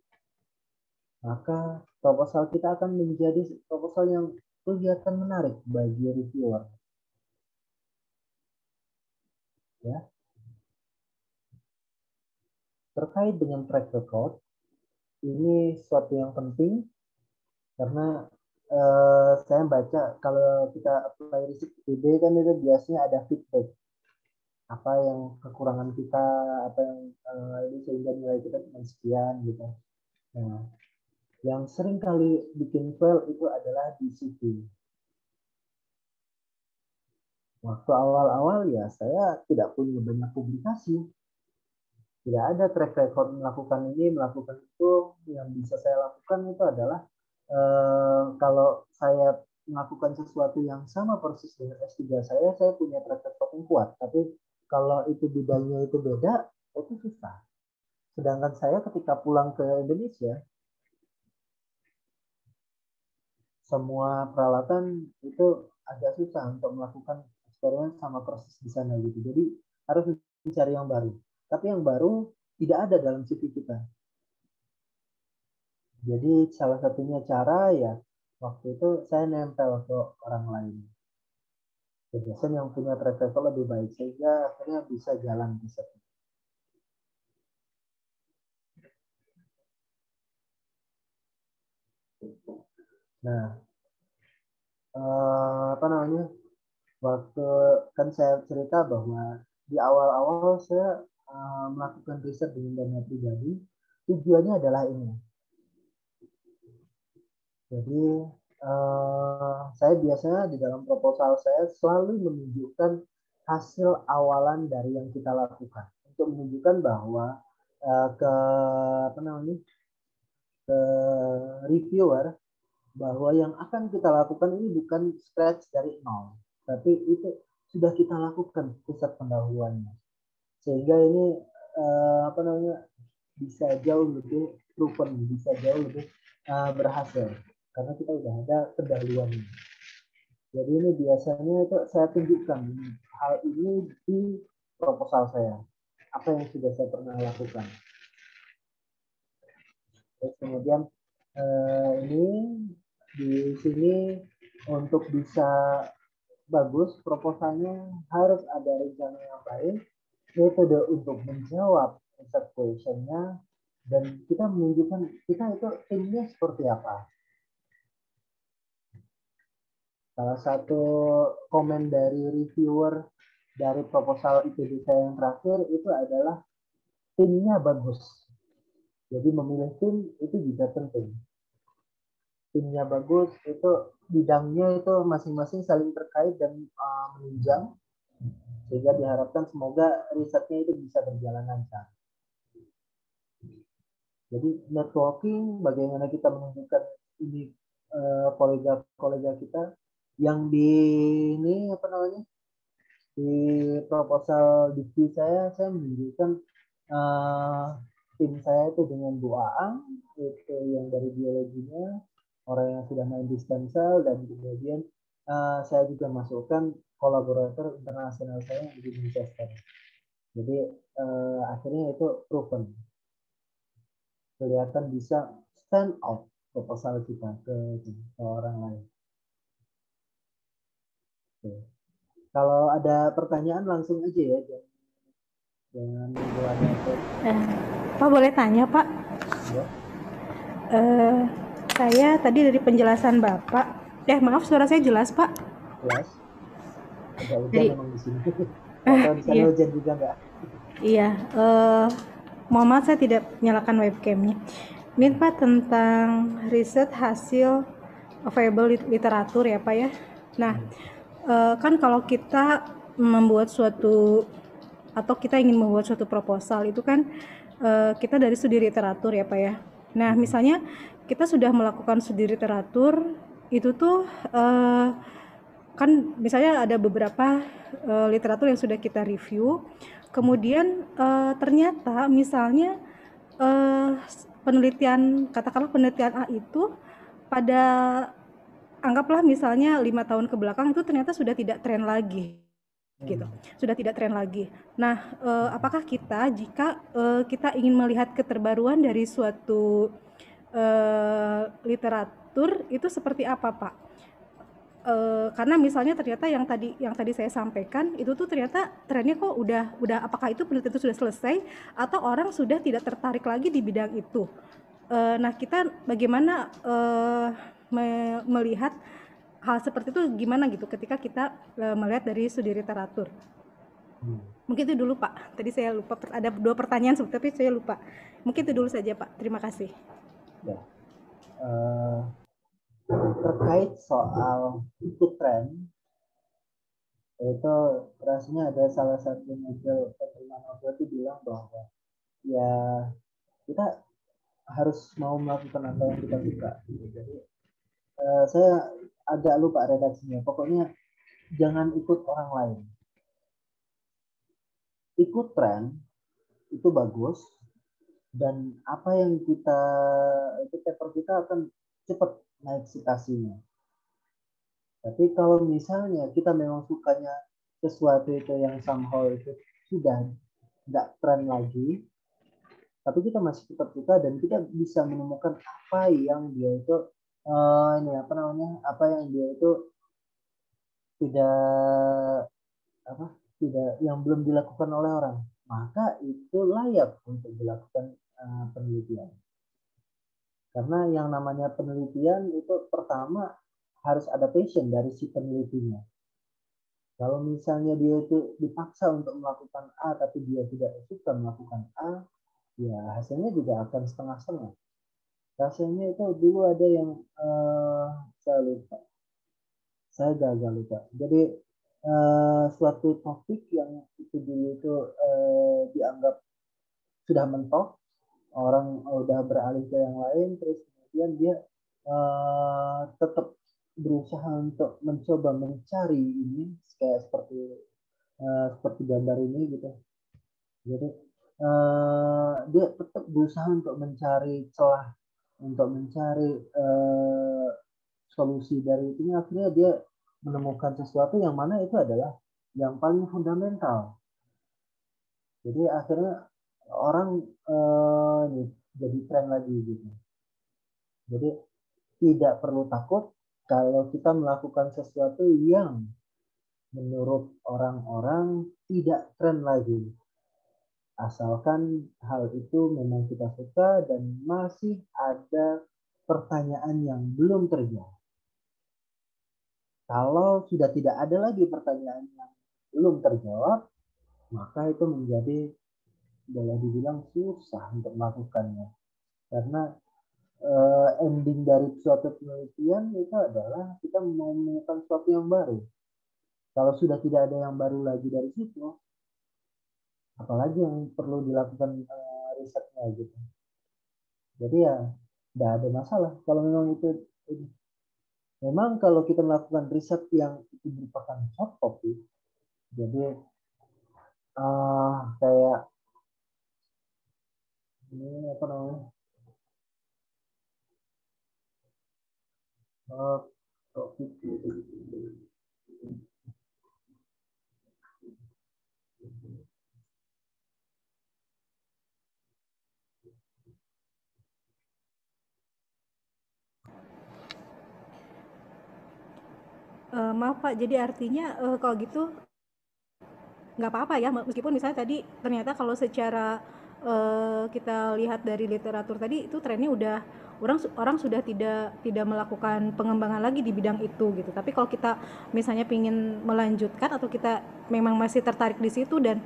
B: maka proposal kita akan menjadi proposal yang kelihatan menarik bagi reviewer. Ya. Terkait dengan track record, ini sesuatu yang penting karena saya baca kalau kita apply riset ITB kan itu biasanya ada feedback apa yang kekurangan kita, apa yang ini sehingga nilai kita cuma sekian gitu. Nah, yang sering kali bikin fail itu adalah disiplin. Waktu awal-awal ya saya tidak punya banyak publikasi. Tidak ada track record melakukan ini, melakukan itu. Yang bisa saya lakukan itu adalah kalau saya melakukan sesuatu yang sama persis dengan S3 saya punya track record yang kuat. Tapi kalau itu bidangnya itu beda, itu susah. Sedangkan saya ketika pulang ke Indonesia, semua peralatan itu agak susah untuk melakukan eksperimen sama persis di sana gitu. Jadi harus mencari yang baru. Tapi yang baru tidak ada dalam CV kita. Jadi salah satunya cara ya waktu itu saya nempel ke orang lain. Biasanya yang punya track record lebih baik sehingga akhirnya bisa jalan riset. Nah, apa namanya? Waktu kan saya cerita bahwa di awal-awal saya melakukan riset dengan dana pribadi, tujuannya adalah ini. Jadi saya biasanya di dalam proposal saya selalu menunjukkan hasil awalan dari yang kita lakukan untuk menunjukkan bahwa ke apa namanya ke reviewer bahwa yang akan kita lakukan ini bukan scratch dari nol, tapi itu sudah kita lakukan pusat pendahuluannya, sehingga ini apa namanya bisa jauh lebih proven, bisa jauh lebih berhasil karena kita udah ada pendahuluannya. Jadi ini biasanya itu saya tunjukkan hal ini di proposal saya, apa yang sudah saya pernah lakukan. Terus kemudian ini di sini untuk bisa bagus proposalnya harus ada rencana yang baik, metode untuk menjawab research question-nya, dan kita menunjukkan kita itu timnya seperti apa. Salah satu komen dari reviewer dari proposal IPB saya yang terakhir itu adalah timnya bagus. Jadi memilih tim itu juga penting. Timnya bagus itu bidangnya itu masing-masing saling terkait dan menunjang, sehingga diharapkan semoga risetnya itu bisa berjalan lancar. Jadi networking, bagaimana kita menunjukkan ini kolega-kolega kita yang di ini apa namanya di proposal dikti saya menunjukkan tim saya itu dengan Bu Aang itu yang dari biologinya, orang yang sudah main di stem cell, dan kemudian saya juga masukkan kolaborator internasional saya yang di Manchester. Jadi akhirnya itu proven, kelihatan bisa stand out proposal kita ke orang lain. Oke. Kalau ada pertanyaan langsung aja ya, jangan
D: Pak boleh tanya Pak?
B: Ya.
D: Saya tadi dari penjelasan Bapak, maaf suara saya jelas Pak?
B: Jelas. Ada hujan memang di sini. Atau di sana hujan juga nggak?
D: Iya. Mohon maaf saya tidak menyalakan webcamnya. Ini Pak tentang riset hasil available literatur ya Pak ya. Nah, kan kalau kita membuat suatu atau kita ingin membuat suatu proposal itu kan kita dari studi literatur ya Pak ya. Nah, misalnya kita sudah melakukan studi literatur itu tuh kan misalnya ada beberapa literatur yang sudah kita review, kemudian ternyata misalnya katakanlah penelitian A itu pada anggaplah misalnya 5 tahun ke belakang itu ternyata sudah tidak tren lagi gitu, sudah tidak tren lagi. Nah, apakah kita jika kita ingin melihat keterbaruan dari suatu literatur itu seperti apa Pak? Karena misalnya ternyata yang tadi saya sampaikan itu tuh ternyata trennya kok udah apakah itu penelitian itu sudah selesai atau orang sudah tidak tertarik lagi di bidang itu. Nah, kita bagaimana melihat hal seperti itu gimana gitu ketika kita melihat dari studi literatur? Mungkin itu dulu Pak. Tadi saya lupa, ada 2 pertanyaan tapi saya lupa. Mungkin itu dulu saja Pak. Terima kasih.
B: Ya. Terkait soal ikut tren, itu rasanya ada salah satu model penerima Nobel itu bilang bahwa ya kita harus mau melakukan apa yang kita suka. Jadi saya agak lupa redaksinya. Pokoknya jangan ikut orang lain. Ikut tren itu bagus, dan apa yang kita itu paper kita akan cepat naik citasinya. Tapi kalau misalnya kita memang sukanya sesuatu itu yang somehow itu sudah nggak tren lagi, tapi kita masih tetap suka dan kita bisa menemukan apa yang dia itu apa yang dia itu tidak yang belum dilakukan oleh orang, maka itu layak untuk dilakukan penelitian. Karena yang namanya penelitian itu pertama harus ada passion dari si penelitinya. Kalau misalnya dia itu dipaksa untuk melakukan A tapi dia tidak suka melakukan A, ya hasilnya juga akan setengah-setengah. Rasanya itu dulu ada yang saya gagal lupa. Jadi suatu topik yang itu dulu itu dianggap sudah mentok, orang udah beralih ke yang lain, terus kemudian dia tetap berusaha untuk mencoba mencari ini kayak seperti gambar ini gitu. Jadi dia tetap berusaha untuk mencari celah, untuk mencari solusi dari itu. Akhirnya dia menemukan sesuatu yang mana itu adalah yang paling fundamental. Jadi akhirnya orang jadi tren lagi gitu. Jadi tidak perlu takut kalau kita melakukan sesuatu yang menurut orang-orang tidak tren lagi. Asalkan hal itu memang kita suka dan masih ada pertanyaan yang belum terjawab. Kalau sudah tidak ada lagi pertanyaan yang belum terjawab, maka itu menjadi boleh dibilang susah untuk melakukannya. Karena ending dari suatu penelitian itu adalah kita mau menemukan sesuatu yang baru. Kalau sudah tidak ada yang baru lagi dari situ, apalagi yang perlu dilakukan risetnya gitu. Jadi ya tidak ada masalah kalau memang itu. Memang kalau kita melakukan riset yang itu merupakan hot topic, jadi kayak ini apa namanya? Topik
D: Maaf Pak, jadi artinya kalau gitu nggak apa-apa ya, meskipun misalnya tadi ternyata kalau secara kita lihat dari literatur tadi itu trennya udah orang sudah tidak melakukan pengembangan lagi di bidang itu gitu. Tapi kalau kita misalnya ingin melanjutkan atau kita memang masih tertarik di situ dan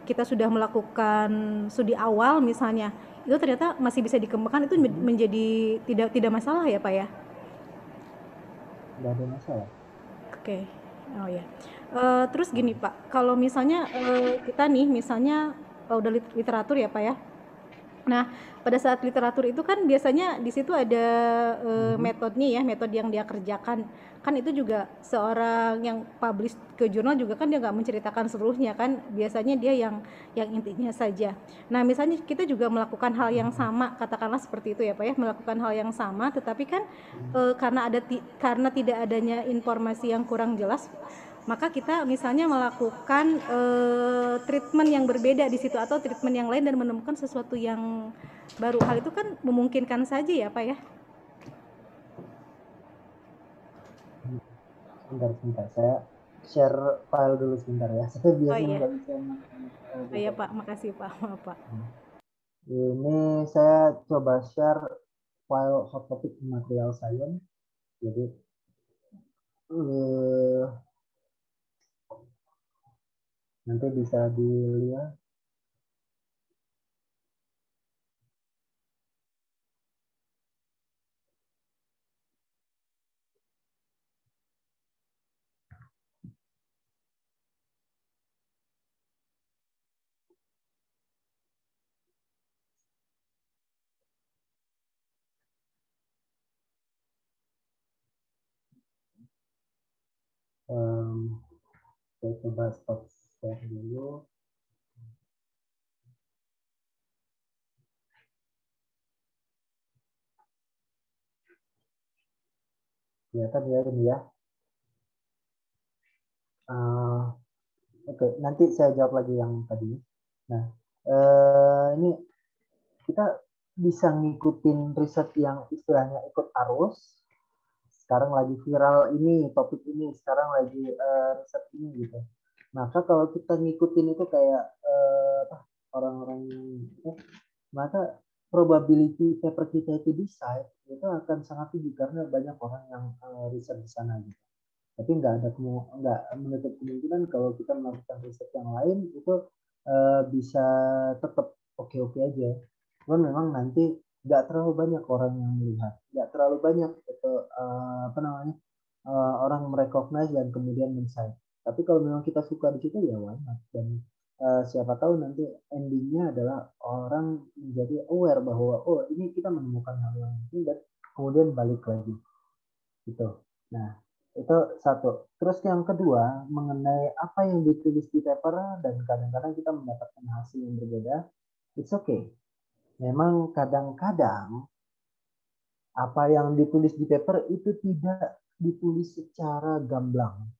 D: kita sudah melakukan studi awal misalnya, itu ternyata masih bisa dikembangkan, itu menjadi tidak masalah ya Pak ya?
B: Tidak ada masalah.
D: Oke. Oh ya. Terus gini Pak, kalau misalnya kita nih misalnya udah literatur ya Pak ya. Nah, pada saat literatur itu kan biasanya di situ ada metodenya ya, metode yang dia kerjakan. Kan itu juga seorang yang publish ke jurnal juga kan dia nggak menceritakan seluruhnya kan, biasanya dia yang intinya saja. Nah, misalnya kita juga melakukan hal yang sama, katakanlah seperti itu ya Pak ya, melakukan hal yang sama, tetapi kan karena tidak adanya informasi yang kurang jelas, maka kita misalnya melakukan treatment yang berbeda di situ atau treatment yang lain dan menemukan sesuatu yang baru. Hal itu kan memungkinkan saja ya Pak ya?
B: Sebentar, saya share file dulu sebentar ya. Saya biasanya nggak bisa.
D: Iya Pak, makasih Pak. Maaf Pak.
B: Ini saya coba share file hot topic material science. Jadi nanti bisa dilihat. Saya coba stop share dulu. Kelihatan ya ini ya. Oke, nanti saya jawab lagi yang tadi. Nah, ini kita bisa ngikutin riset yang istilahnya ikut arus. Sekarang lagi viral ini, topik ini, sekarang lagi riset ini gitu. Maka kalau kita ngikutin itu kayak orang-orang itu, maka probability paper kita itu di site itu akan sangat tinggi karena banyak orang yang riset di sana gitu. Tapi nggak menutup kemungkinan kalau kita melakukan riset yang lain itu bisa tetap oke-oke aja. Cuman memang nanti nggak terlalu banyak orang yang melihat, nggak terlalu banyak itu orang merecognize dan kemudian men-cite. Tapi kalau memang kita suka di situ ya why not? Dan siapa tahu nanti endingnya adalah orang menjadi aware bahwa oh ini kita menemukan hal yang penting dan kemudian balik lagi gitu. Nah itu satu. Terus yang kedua mengenai apa yang ditulis di paper dan kadang-kadang kita mendapatkan hasil yang berbeda, it's okay. Memang kadang-kadang apa yang ditulis di paper itu tidak ditulis secara gamblang.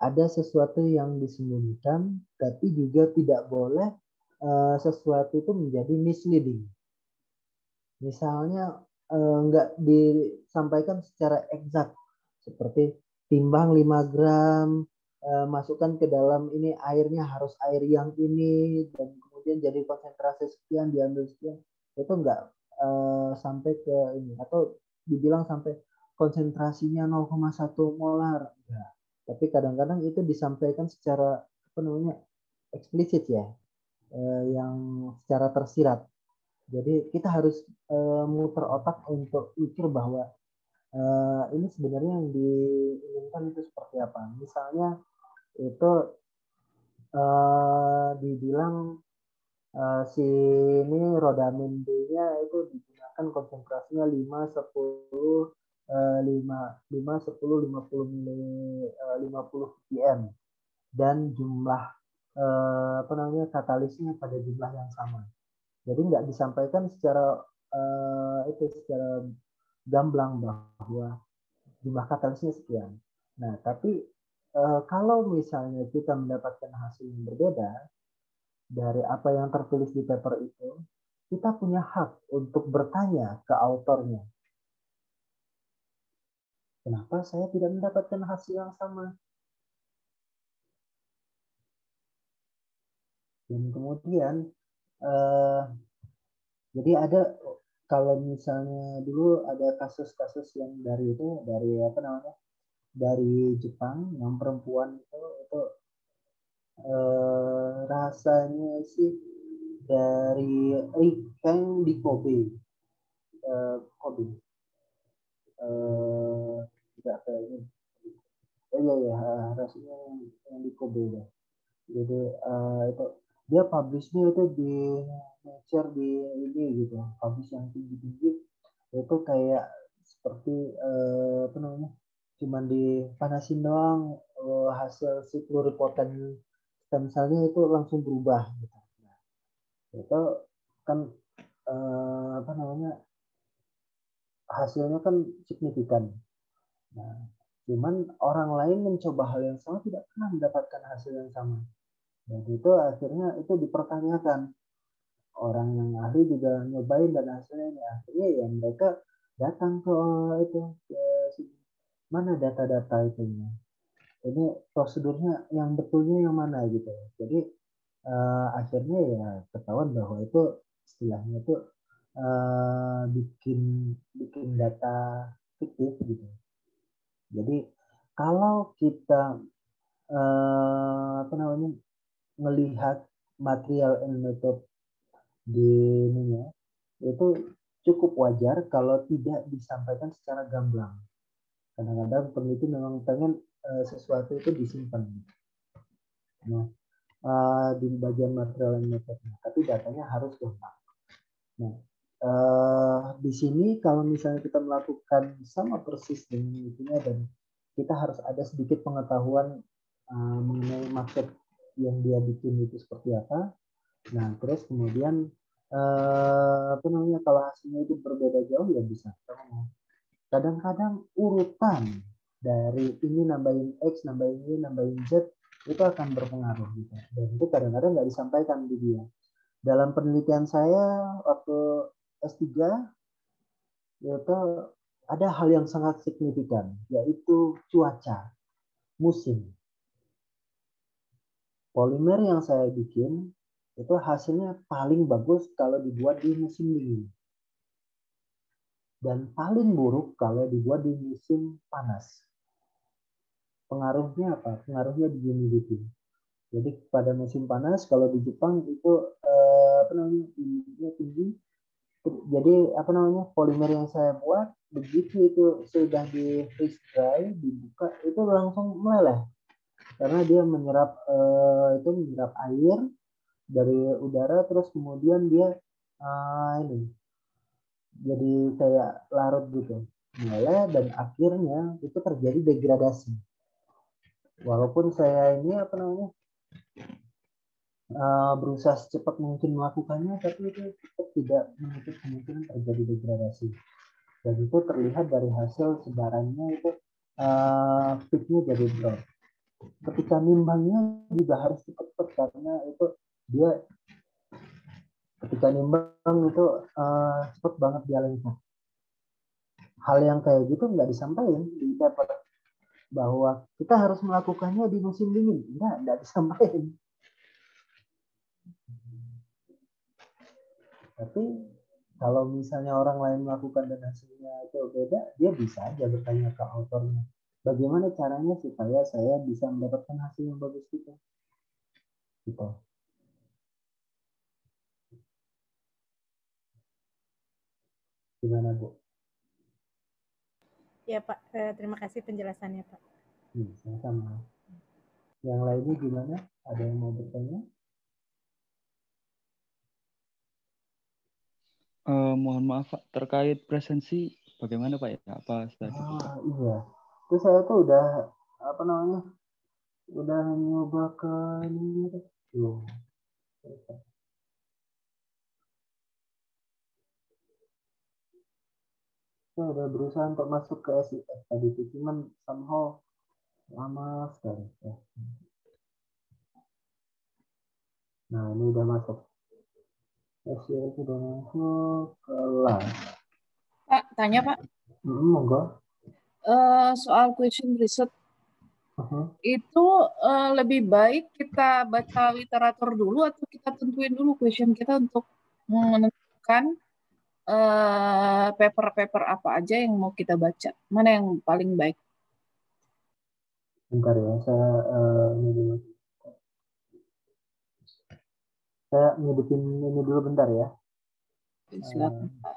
B: Ada sesuatu yang disembunyikan, tapi juga tidak boleh sesuatu itu menjadi misleading. Misalnya nggak disampaikan secara exact, seperti timbang 5 gram, masukkan ke dalam ini airnya harus air yang ini, dan kemudian jadi konsentrasi sekian, diambil sekian. Itu nggak sampai ke ini, atau dibilang sampai konsentrasinya 0,1 molar. Enggak. Tapi kadang-kadang itu disampaikan secara eksplisit ya, yang secara tersirat. Jadi kita harus muter otak untuk mikir bahwa ini sebenarnya yang diinginkan itu seperti apa. Misalnya itu dibilang si ini rodamin D-nya itu digunakan konsentrasinya 5, 10, 50 ppm dan jumlah katalisnya pada jumlah yang sama. Jadi nggak disampaikan secara secara gamblang bahwa jumlah katalisnya sekian. Nah, tapi kalau misalnya kita mendapatkan hasil yang berbeda dari apa yang tertulis di paper itu, kita punya hak untuk bertanya ke autornya. Kenapa saya tidak mendapatkan hasil yang sama? Dan kemudian jadi ada, kalau misalnya dulu ada kasus-kasus yang dari Jepang yang perempuan itu rasanya sih dari Rikeng di Kobe, tidak kayaknya. Iya rasanya yang di Kobe ya. Jadi itu dia publishnya itu di Nature di ini gitu, publish yang tinggi-tinggi itu kayak seperti cuman dipanasin doang, hasil si pluripotent stem cell-nya itu langsung berubah gitu. Nah, itu kan hasilnya kan signifikan. Nah, cuman orang lain mencoba hal yang sama tidak pernah mendapatkan hasil yang sama. Dan itu akhirnya itu dipertanyakan. Orang yang ahli juga nyobain dan hasilnya ini akhirnya ya mereka datang ke mana data-data itu. Ini prosedurnya yang betulnya yang mana gitu. Jadi akhirnya ya ketahuan bahwa itu istilahnya itu bikin data fiktif gitu. Jadi kalau kita melihat material and method di ininya itu cukup wajar kalau tidak disampaikan secara gamblang. Kadang-kadang peneliti memang pengen sesuatu itu disimpan. Nah, di bagian material and methodnya, tapi datanya harus gampang. Nah, di sini kalau misalnya kita melakukan sama persis dengan itunya dan kita harus ada sedikit pengetahuan mengenai maksud yang dia bikin itu seperti apa. Nah, terus kemudian kalau hasilnya itu berbeda jauh ya bisa. Kadang-kadang urutan dari ini nambahin X, nambahin Y, nambahin Z itu akan berpengaruh gitu. Dan itu kadang-kadang nggak disampaikan di dia. Dalam penelitian saya waktu S3 itu ada hal yang sangat signifikan, yaitu cuaca, musim. Polimer yang saya bikin itu hasilnya paling bagus kalau dibuat di musim dingin. Dan paling buruk kalau dibuat di musim panas. Pengaruhnya apa? Pengaruhnya di humidity. Jadi pada musim panas kalau di Jepang itu humidity tinggi. Jadi polimer yang saya buat begitu itu sudah di freeze dry dibuka itu langsung meleleh karena dia menyerap air dari udara terus kemudian dia jadi kayak larut gitu meleleh dan akhirnya itu terjadi degradasi. Walaupun saya ini berusaha secepat mungkin melakukannya, tapi itu tetap tidak menutup kemungkinan terjadi degradasi. Dan itu terlihat dari hasil sebarannya itu peaknya jadi drop. Ketika nimbangnya juga harus cepat karena itu dia ketika nimbang itu cepat banget dia lengkap. Hal yang kayak gitu nggak disampaikan di paper bahwa kita harus melakukannya di musim dingin. Nggak disampaikan. Tapi kalau misalnya orang lain melakukan dan hasilnya itu beda, dia bisa aja bertanya ke autornya. Bagaimana caranya supaya saya bisa mendapatkan hasil yang bagus gitu. Gitu. Gimana, Bu?
D: Ya, Pak. Terima kasih penjelasannya, Pak.
B: Sama. Yang lainnya gimana? Ada yang mau bertanya?
E: Mohon maaf Pak, terkait presensi bagaimana Pak ya? Apa sudah cukup?
B: Iya. Terus saya tuh udah udah nyoba ke ini tuh. Saya udah berusaha untuk masuk ke SIF tadi itu, cuman somehow lama sekali. Nah, ini udah masuk. SIF udah masuk kelas.
F: Pak, tanya Pak.
B: Monggo.
F: Soal question research itu lebih baik kita baca literatur dulu atau kita tentuin dulu question kita untuk menentukan paper-paper apa aja yang mau kita baca, mana yang paling baik?
B: Bentar ya, saya ini dulu. Saya ngidupin ini dulu bentar ya.
F: Silakan Pak.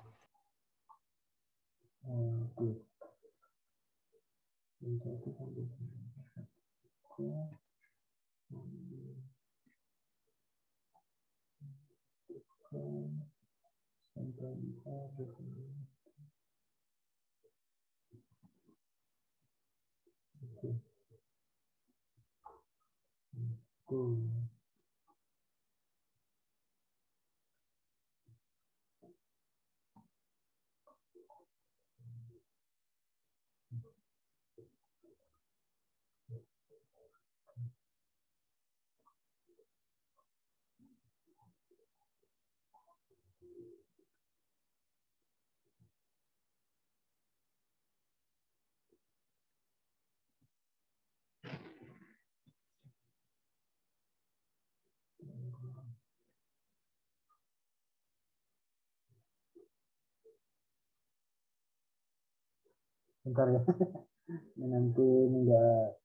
B: Bentar ya. Nanti enggak.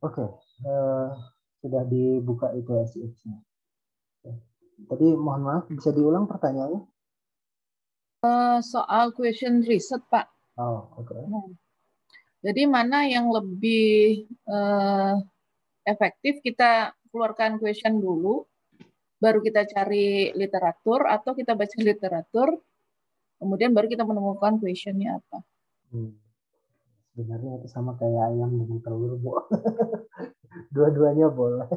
B: Oke, sudah dibuka itu SX-nya. Tadi mohon maaf, bisa diulang pertanyaannya?
F: Soal question riset, Pak.
B: Oh, oke.
F: Jadi mana yang lebih efektif, kita keluarkan question dulu, baru kita cari literatur, atau kita baca literatur, kemudian baru kita menemukan questionnya apa.
B: Sebenarnya itu sama kayak ayam dengan telur, Bu. Dua-duanya boleh.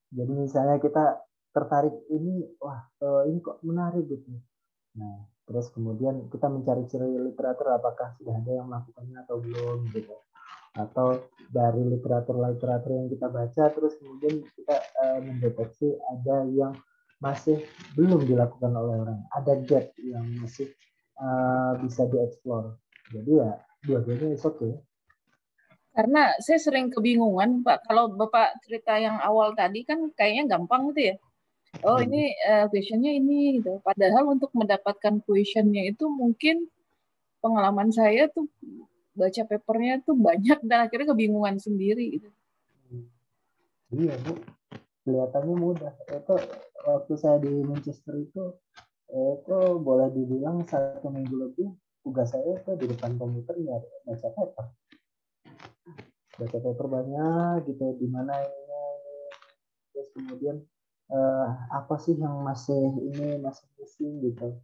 B: Jadi misalnya kita tertarik ini, wah ini kok menarik gitu. Nah, terus kemudian kita mencari-cari literatur apakah sudah ada yang melakukannya atau belum gitu. Atau dari literatur yang kita baca, terus kemudian kita mendeteksi ada yang masih belum dilakukan oleh orang. Ada gap yang masih bisa dieksplor. Jadi ya dua-duanya is okay.
F: Karena saya sering kebingungan, Pak. Kalau Bapak cerita yang awal tadi kan kayaknya gampang gitu ya. Oh ini questionnya ini gitu. Padahal untuk mendapatkan questionnya itu mungkin pengalaman saya tuh baca papernya tuh banyak dan akhirnya kebingungan sendiri gitu.
B: Iya Bu, kelihatannya mudah. Itu waktu saya di Manchester itu boleh dibilang 1 minggu lebih tugas saya itu di depan komputer ya baca paper banyak gitu, di mana ini terus kemudian apa sih yang masih missing gitu,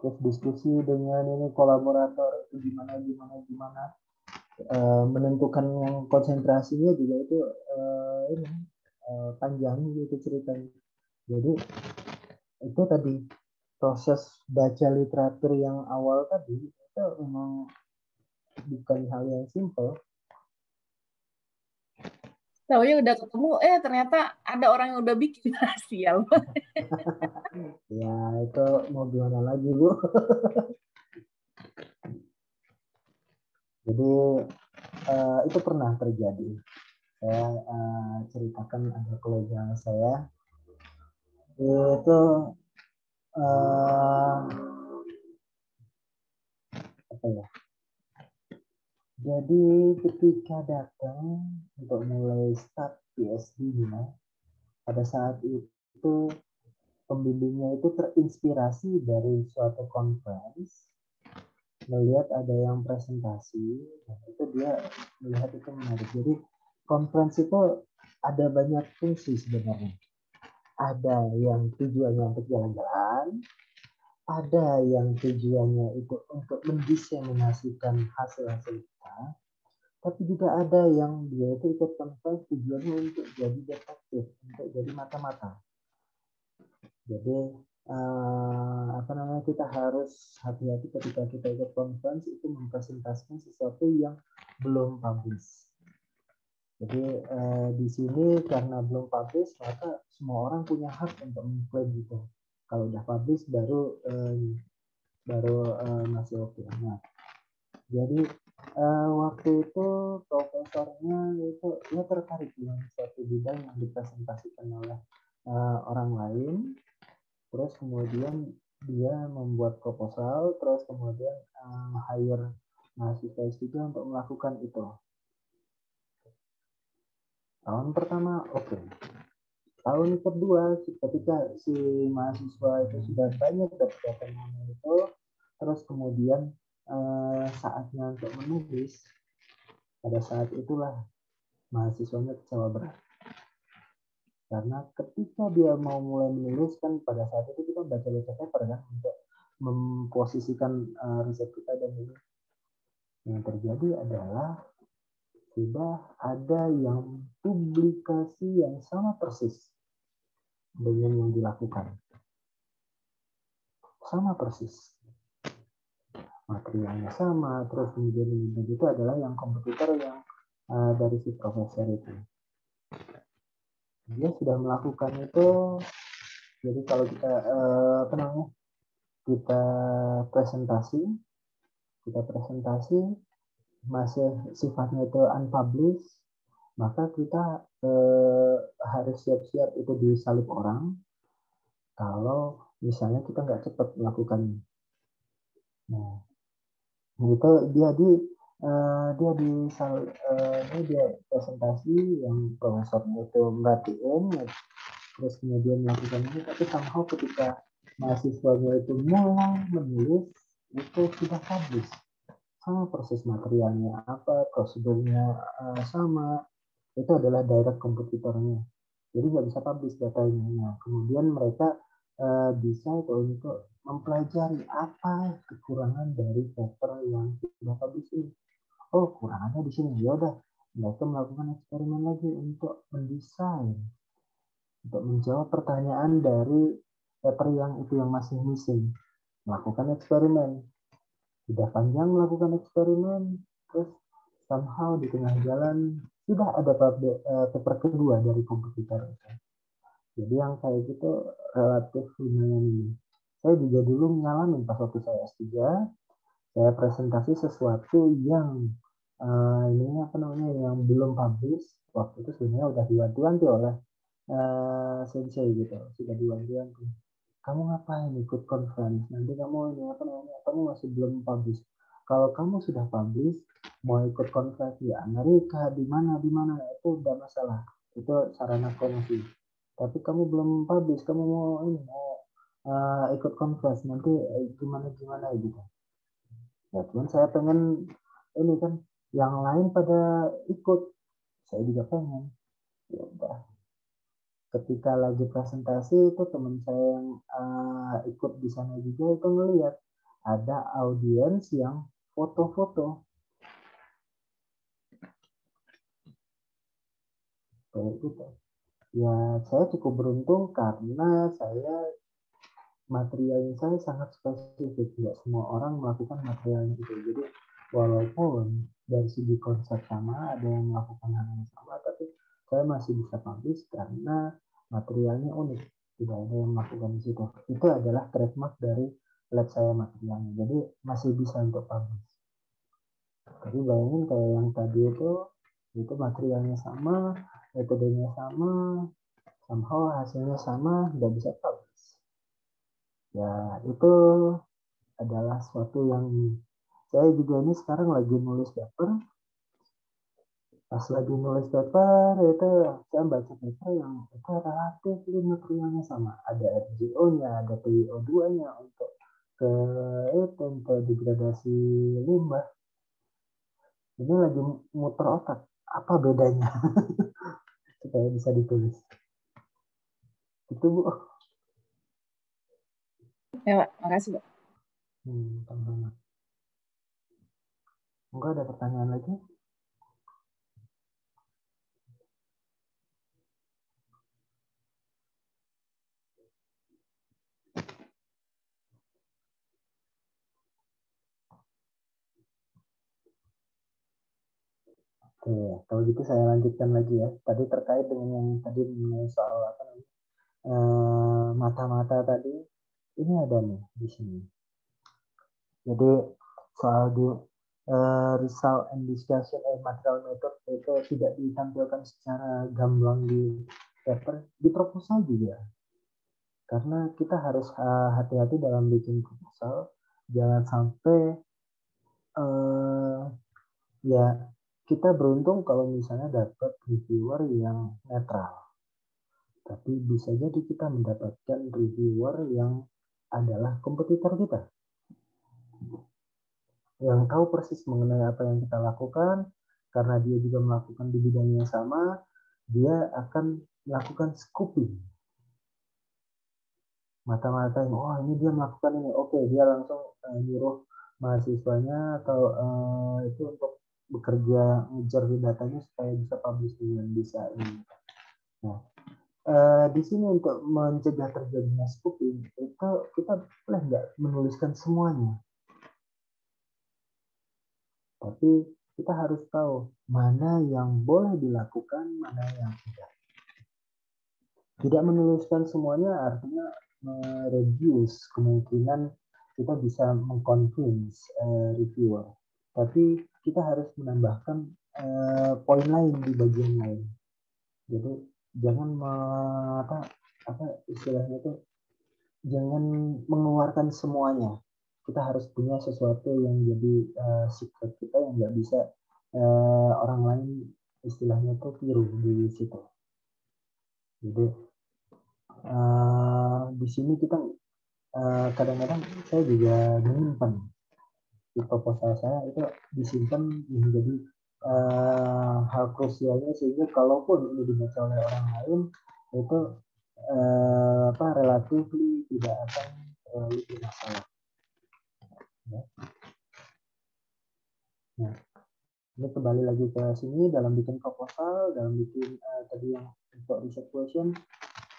B: terus diskusi dengan ini kolaborator itu gimana menentukan yang konsentrasinya juga itu panjang gitu ceritanya. Jadi itu tadi proses baca literatur yang awal tadi itu memang bukan hal yang simple.
F: Tahunya udah ketemu, ternyata ada orang yang udah bikin sial.
B: Ya itu mau gimana lagi Bu. Jadi itu pernah terjadi. Saya ceritakan ada kolega saya itu apa ya? Jadi ketika datang untuk mulai start PhD-nya, pada saat itu pembimbingnya itu terinspirasi dari suatu conference, melihat ada yang presentasi, dan itu dia melihat itu menarik. Jadi conference itu ada banyak fungsi sebenarnya. Ada yang tujuannya untuk jalan-jalan, ada yang tujuannya itu untuk mendiseminasikan hasil-hasil kita, tapi juga ada yang dia itu ikut conference tujuannya untuk jadi detektif, untuk jadi mata-mata. Jadi kita harus hati-hati ketika kita ikut conference itu mempresentasikan sesuatu yang belum publish. Jadi di sini karena belum publish maka semua orang punya hak untuk mengklaim gitu. Kalau udah publish baru masih oke. Nah, jadi waktu itu profesornya itu dia tertarik dengan suatu bidang yang dipresentasikan oleh orang lain. Terus kemudian dia membuat proposal, terus kemudian hire mahasiswa S3 untuk melakukan itu. Tahun pertama oke. Tahun kedua ketika si mahasiswa itu sudah banyak dapat itu, terus kemudian saatnya untuk menulis, pada saat itulah mahasiswanya kecewa berat. Karena ketika dia mau mulai menulis kan pada saat itu kita baca-baca paper kan untuk memposisikan riset kita, dan ini yang terjadi adalah sudah ada yang publikasi yang sama persis dengan yang dilakukan. Sama persis. Materialnya sama, terus kemudian itu adalah yang kompetitor yang dari si profesor itu. Dia sudah melakukan itu. Jadi kalau kita kita presentasi masih sifatnya itu unpublished, maka kita harus siap-siap itu disalib orang kalau misalnya kita nggak cepat melakukannya. Nah, itu dia presentasi yang profesornya itu merhatiin, terus kemudian melakukan ini, tapi somehow ketika mahasiswanya itu mulai menulis itu sudah habis, sama persis materialnya apa, prosedurnya sama, itu adalah direct kompetitornya, jadi nggak bisa publish datanya. Nah, kemudian mereka bisa untuk mempelajari apa kekurangan dari paper yang sudah publish ini. Oh, kurangannya di sini. Ya udah, mereka melakukan eksperimen lagi untuk mendesain, untuk menjawab pertanyaan dari paper yang itu yang masih missing. Melakukan eksperimen. Sudah panjang melakukan eksperimen, terus somehow di tengah jalan sudah ada paper kedua dari kompetitor itu. Jadi yang kayak gitu relatif lumayan ini. Saya juga dulu ngalamin pas waktu saya S3, saya presentasi sesuatu yang yang belum publish. Waktu itu sebenarnya udah diwanti-wanti oleh sensei gitu, sudah diwanti-wanti. Kamu ngapain ikut conference? Nanti kamu kamu masih belum publish. Kalau kamu sudah publish, mau ikut conference di Amerika, di mana itu udah masalah. Itu sarana promosi. Tapi kamu belum publish, kamu mau ikut conference nanti gimana gitu. Ya cuman saya pengen ini kan, yang lain pada ikut, saya juga pengen. Ya udah. Ketika lagi presentasi itu teman saya yang ikut di sana juga itu ngelihat ada audiens yang foto-foto. Kayak gitu. Ya saya cukup beruntung karena saya materialnya saya sangat spesifik, tidak semua orang melakukan material itu. Jadi walaupun dari segi konsep sama, ada yang melakukan hal yang sama, tapi saya masih bisa publish karena materialnya unik, tidak ada yang melakukan di situ. Itu adalah trademark dari lab saya materialnya, jadi masih bisa untuk publish. Jadi bayangin kayak yang tadi itu materialnya sama, metodenya sama, somehow hasilnya sama, nggak bisa publish. Ya itu adalah suatu yang saya juga ini sekarang lagi nulis paper. Pas lagi nulis paper itu saya baca paper yang itu relatif materialnya sama. Ada FGO-nya, ada PiO2-nya untuk degradasi limbah. Ini lagi muter otak, apa bedanya supaya bisa ditulis. Itu Bu.
F: Ya Pak, makasih Pak.
B: Sama-sama. Enggak ada pertanyaan lagi? Oke, kalau gitu saya lanjutkan lagi ya. Tadi terkait dengan yang tadi mengenai soal mata-mata tadi, ini ada nih di sini. Jadi soal di result and discussion material method itu tidak ditampilkan secara gamblang di paper, di proposal juga. Karena kita harus hati-hati dalam bikin proposal, jangan sampai ya kita beruntung kalau misalnya dapat reviewer yang netral. Tapi bisa jadi kita mendapatkan reviewer yang adalah kompetitor kita. Yang tahu persis mengenai apa yang kita lakukan, karena dia juga melakukan di bidang yang sama, dia akan melakukan scooping. Mata-matain, oh ini dia melakukan ini, oke, dia langsung nyuruh mahasiswanya atau itu untuk bekerja ngejar datanya supaya bisa publish dengan bisa ini. Nah, di sini untuk mencegah terjadinya scooping itu kita boleh nggak menuliskan semuanya, tapi kita harus tahu mana yang boleh dilakukan, mana yang tidak. Tidak menuliskan semuanya artinya reduce kemungkinan kita bisa mengconvince reviewer, tapi kita harus menambahkan poin lain di bagian lain. Jadi jangan apa istilahnya itu, jangan mengeluarkan semuanya. Kita harus punya sesuatu yang jadi secret kita yang nggak bisa orang lain istilahnya itu tiru di situ. Jadi di sini kita kadang-kadang saya juga menyimpan di proposal saya itu disimpan menjadi hal krusialnya, sehingga kalaupun ini dibaca oleh orang lain itu relatif tidak akan terlalu bermasalah. Ya. Nah, ini kembali lagi ke sini dalam bikin proposal, dalam bikin tadi yang untuk research question,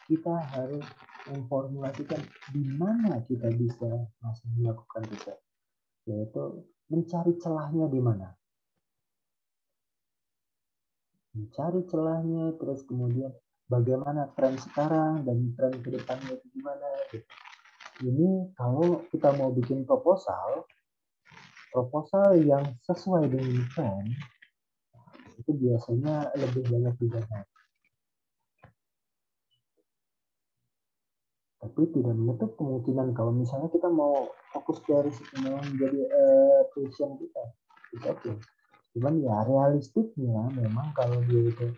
B: kita harus memformulasikan di mana kita bisa masih melakukan riset, yaitu mencari celahnya di mana. Mencari celahnya, terus kemudian bagaimana tren sekarang dan tren ke depannya itu gimana. Ini kalau kita mau bikin proposal yang sesuai dengan tren, itu biasanya lebih banyak digunakan. Tapi tidak menutup kemungkinan kalau misalnya kita mau fokus dari situ menjadi passion kita, itu oke. Cuman ya realistiknya memang kalau dia itu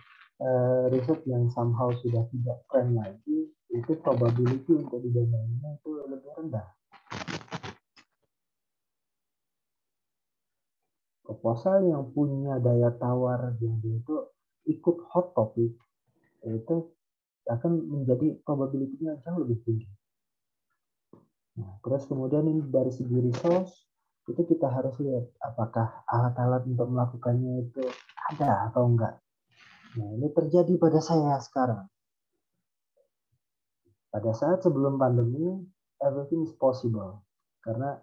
B: riset yang somehow sudah tidak keren lagi, itu probability untuk didanainya itu lebih rendah. Proposal yang punya daya tawar yang dia itu ikut hot topic itu akan menjadi probability-nya jauh lebih tinggi. Nah, terus kemudian ini dari segi resource itu kita harus lihat apakah alat-alat untuk melakukannya itu ada atau enggak. Nah, ini terjadi pada saya sekarang. Pada saat sebelum pandemi, everything is possible. Karena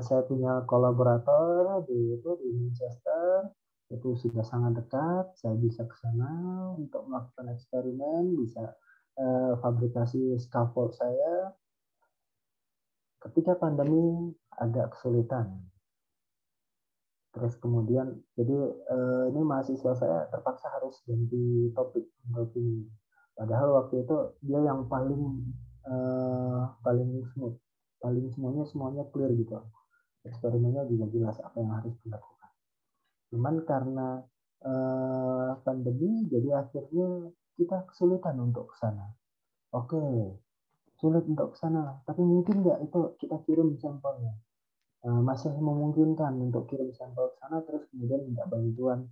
B: saya punya kolaborator di Manchester, itu sudah sangat dekat, saya bisa ke sana untuk melakukan eksperimen, bisa fabrikasi scaffold saya. Ketika pandemi agak kesulitan. Terus kemudian, jadi ini mahasiswa saya terpaksa harus ganti topik untuk ini. Padahal waktu itu dia yang paling smooth, paling semuanya clear gitu. Eksperimennya juga jelas apa yang harus dilakukan. Cuman karena pandemi, jadi akhirnya kita kesulitan untuk ke sana. Oke, sulit untuk ke sana, tapi mungkin nggak itu kita kirim sampelnya. Masih memungkinkan untuk kirim sampel ke sana, terus kemudian minta bantuan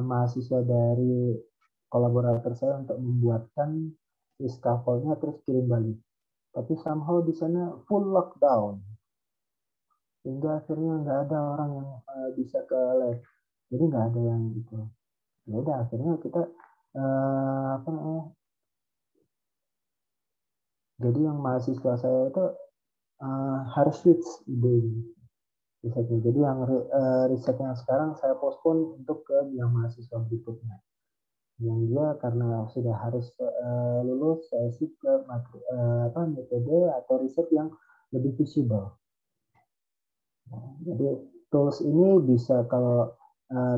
B: mahasiswa dari kolaborator saya untuk membuatkan scaffoldnya terus kirim balik. Tapi somehow di sana full lockdown, sehingga akhirnya nggak ada orang yang bisa ke lab, jadi nggak ada yang itu. Ya udah akhirnya kita jadi yang mahasiswa saya itu harus switch ide risetnya. Jadi yang riset yang sekarang saya postpone untuk ke yang mahasiswa berikutnya. Yang dia karena sudah harus lulus, saya shift ke metode atau riset yang lebih visible. Nah, jadi tools ini bisa kalau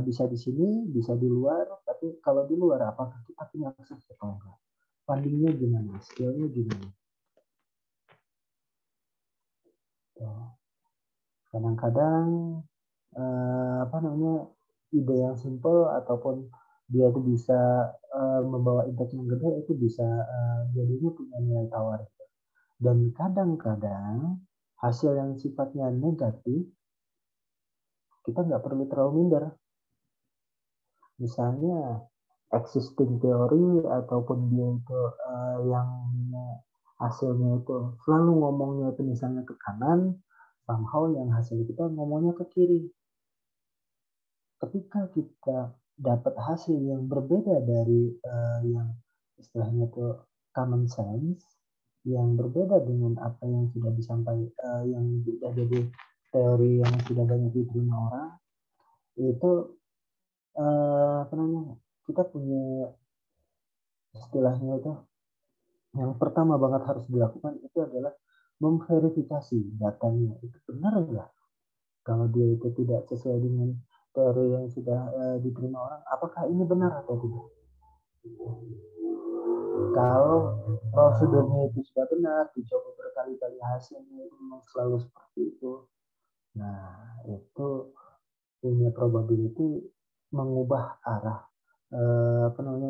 B: bisa di sini, bisa di luar. Tapi kalau di luar, apakah kita punya akses atau enggak? Fundingnya gimana? Skillnya gimana? Kadang-kadang ide yang simple ataupun dia itu bisa membawa impact yang gede, itu bisa jadinya punya nilai tawar. Dan kadang-kadang hasil yang sifatnya negatif kita nggak perlu terlalu minder. Misalnya existing teori ataupun dia itu yang hasilnya itu selalu ngomongnya itu misalnya ke kanan, somehow yang hasil kita ngomongnya ke kiri. Ketika kita dapat hasil yang berbeda dari yang istilahnya itu common sense, yang berbeda dengan apa yang sudah disampaikan, yang sudah jadi teori yang sudah banyak diterima orang, itu kita punya istilahnya itu yang pertama banget harus dilakukan itu adalah memverifikasi datanya itu benar enggak. Kalau dia itu tidak sesuai dengan teori yang sudah diterima orang, apakah ini benar atau tidak? Kalau prosedurnya itu sudah benar, dicoba berkali-kali hasilnya itu memang selalu seperti itu, nah itu punya probability mengubah arah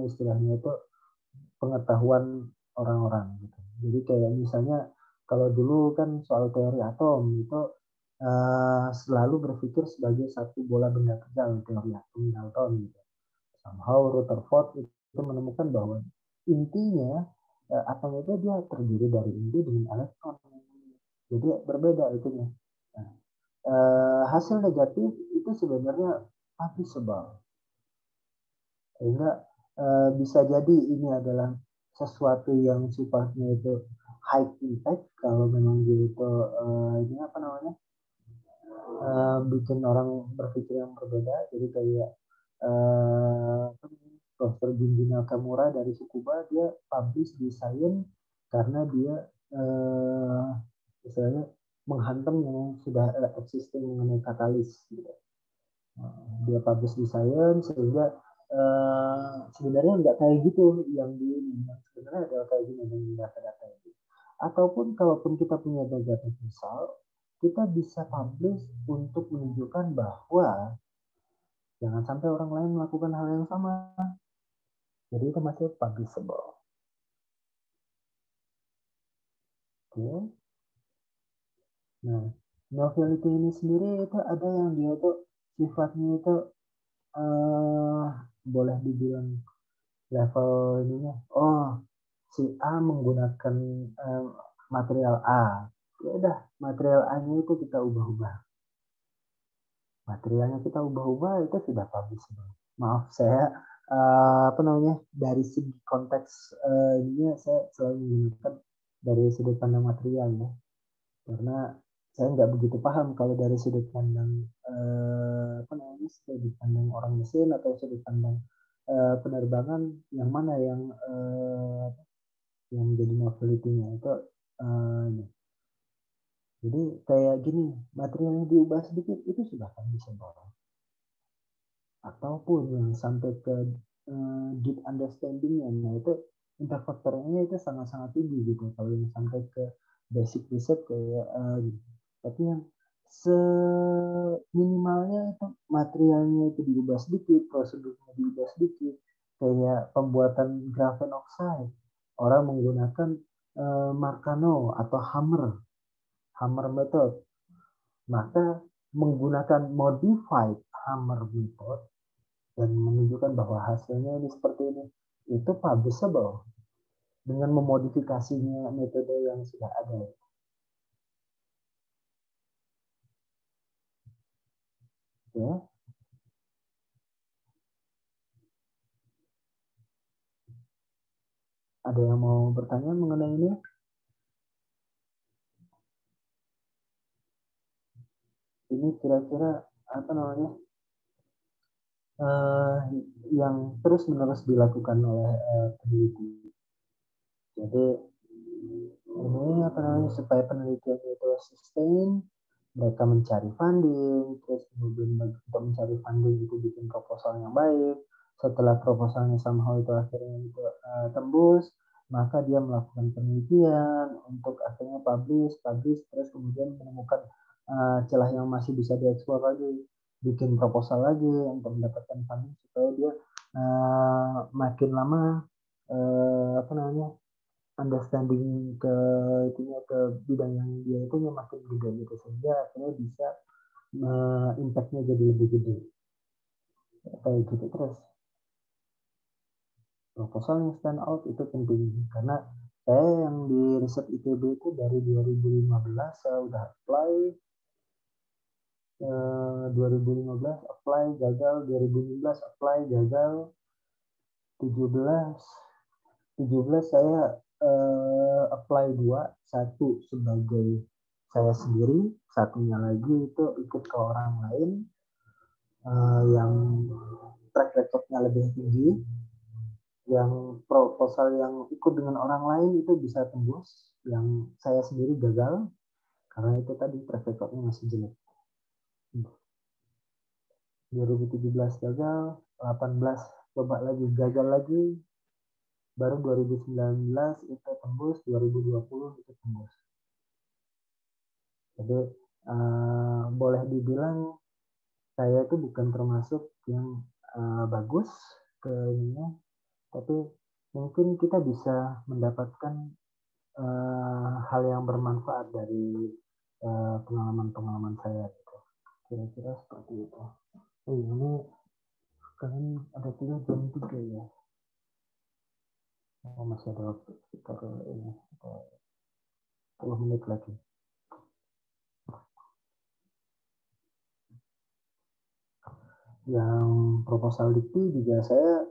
B: istilahnya itu pengetahuan orang-orang gitu. Jadi kayak misalnya kalau dulu kan soal teori atom itu selalu berpikir sebagai satu bola benda kecil, teori atom Dalton gitu. Somehow Rutherford itu menemukan bahwa intinya atom itu dia terdiri dari inti dengan elektron. Jadi berbeda itunya. Nah, hasil negatif itu sebenarnya publishable. Sehingga bisa jadi ini adalah sesuatu yang sifatnya itu high impact kalau memang dia itu bikin orang berpikir yang berbeda. Jadi kayak Profesor Junji Nakamura dari Tsukuba, dia publish di Science karena dia misalnya menghantam yang sudah existing mengenai katalis gitu. Dia publish di Science sehingga sebenarnya nggak kayak gitu yang sebenarnya adalah kayak gini dengan data-data itu. Ataupun kalaupun kita punya data result, kita bisa publish untuk menunjukkan bahwa jangan sampai orang lain melakukan hal yang sama. Jadi itu masih publishable. Oke. Nah, novelty ini sendiri itu ada yang dia tuh sifatnya itu boleh dibilang level ininya. Oh, si A menggunakan material A. Ya udah, material A-nya itu kita ubah-ubah. Materialnya kita ubah-ubah itu sudah publishable. Maaf, saya dari segi konteks ininya saya selalu menggunakan dari sudut pandang material ya. Karena saya nggak begitu paham kalau dari sudut pandang sudut pandang orang mesin atau sudut pandang penerbangan yang mana yang jadi novelty-nya itu jadi kayak gini, materialnya diubah sedikit itu sudah publishable. Ataupun yang sampai ke deep understanding-nya, nah itu impact faktornya itu sangat-sangat tinggi gitu. Kalau yang sampai ke basic research kayak tapi yang seminimalnya itu materialnya itu diubah sedikit, prosedurnya diubah sedikit, kayak pembuatan graphene oxide. Orang menggunakan Marcano atau Hammer method. Maka menggunakan modified Hammer method dan menunjukkan bahwa hasilnya ini seperti ini, itu publishable dengan memodifikasinya metode yang sudah ada. Ya. Ada yang mau bertanya mengenai ini? Ini kira-kira yang terus-menerus dilakukan oleh peneliti. Jadi ini supaya penelitian itu sustain, mereka mencari funding, terus kemudian untuk mencari funding itu bikin proposal yang baik. Setelah proposalnya somehow itu akhirnya itu tembus, maka dia melakukan penelitian untuk akhirnya publish, terus kemudian menemukan celah yang masih bisa dieksplor lagi, bikin proposal lagi untuk mendapatkan funding supaya dia makin lama understanding ke bidang yang dia itu makin gede gitu, sehingga akhirnya bisa impact-nya jadi lebih gede kayak gitu. Terus proposal yang stand out itu penting, karena saya yang di riset ITB itu dari 2015 saya udah apply, 2015 apply gagal, 2016 apply gagal, 17 saya apply 2, satu sebagai saya sendiri, satunya lagi itu ikut ke orang lain yang track record-nya lebih tinggi. Yang proposal yang ikut dengan orang lain itu bisa tembus, yang saya sendiri gagal karena itu tadi track record-nya masih jelek. 2017 gagal, 18 coba lagi gagal lagi, baru 2019 itu tembus, 2020 itu tembus. Jadi boleh dibilang saya itu bukan termasuk yang bagus ke ininya, tapi mungkin kita bisa mendapatkan hal yang bermanfaat dari pengalaman-pengalaman saya gitu. Kira-kira seperti itu. Ini kalian ada 3 jam 3 ya. Masih ada waktu sekitar ini 10 menit lagi. Yang proposal dikti juga saya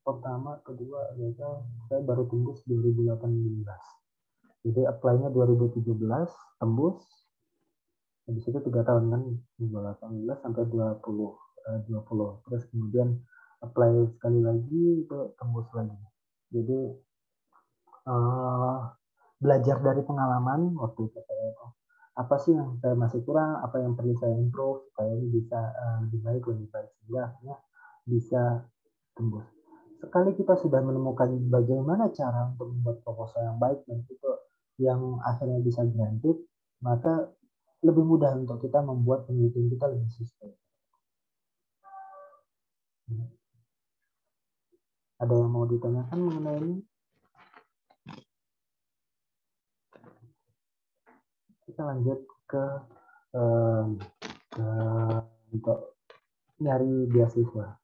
B: pertama, kedua, gagal, saya baru tembus 2018. Jadi apply-nya 2017, tembus. Habis itu 3 tahun kan, 2018 sampai 20. Terus kemudian apply sekali lagi, itu tembus lagi. Jadi belajar dari pengalaman waktu itu saya itu. Apa sih yang saya masih kurang, apa yang perlu saya improve, supaya ini bisa lebih baik, sehingga akhirnya bisa tembus. Sekali kita sudah menemukan bagaimana cara untuk membuat proposal yang baik dan itu yang akhirnya bisa granted, maka lebih mudah untuk kita membuat penelitian kita lebih sistem. Ada yang mau ditanyakan mengenai ini? Kita lanjut ke untuk nyari beasiswa.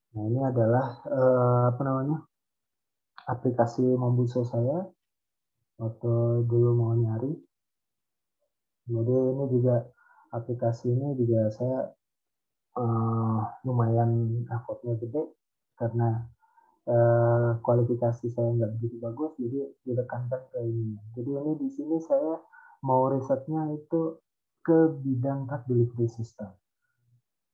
B: Nah, ini adalah aplikasi Mombuso saya waktu dulu mau nyari. Jadi ini juga aplikasi ini juga saya lumayan effortnya gede karena kualifikasi saya nggak begitu bagus, jadi ditekankan ke ini. Jadi ini di sini saya mau risetnya itu ke bidang drug delivery system.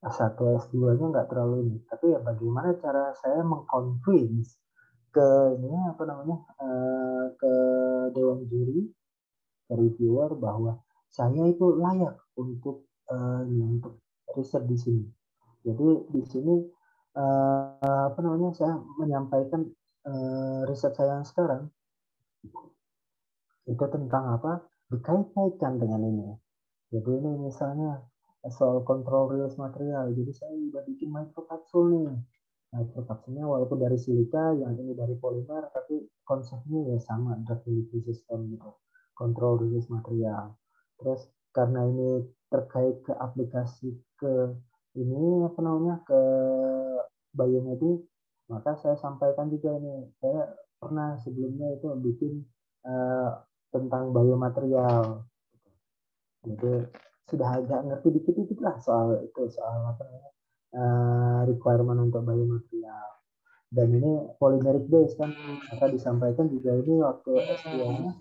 B: S1, S2-nya nggak terlalu ini, tapi ya bagaimana cara saya mengconvince ke ini ke dewan juri, ke reviewer bahwa saya itu layak untuk untuk riset di sini. Jadi di sini saya menyampaikan riset saya yang sekarang itu tentang apa, dikait-kaitkan dengan ini. Jadi ini misalnya soal kontrol release material. Jadi saya udah bikin microcapsule nih. Microcapsule-nya walaupun dari silika, yang ini dari polimer, tapi konsepnya ya sama, drug delivery system gitu. Kontrol release material. Terus karena ini terkait ke aplikasi ke ini ke biomedik, maka saya sampaikan juga ini. Saya pernah sebelumnya itu bikin tentang biomaterial. Jadi sudah agak ngerti dikit-dikit lah soal requirement untuk biomaterial. Dan ini polymeric base kan, maka disampaikan juga ini waktu S2-nya.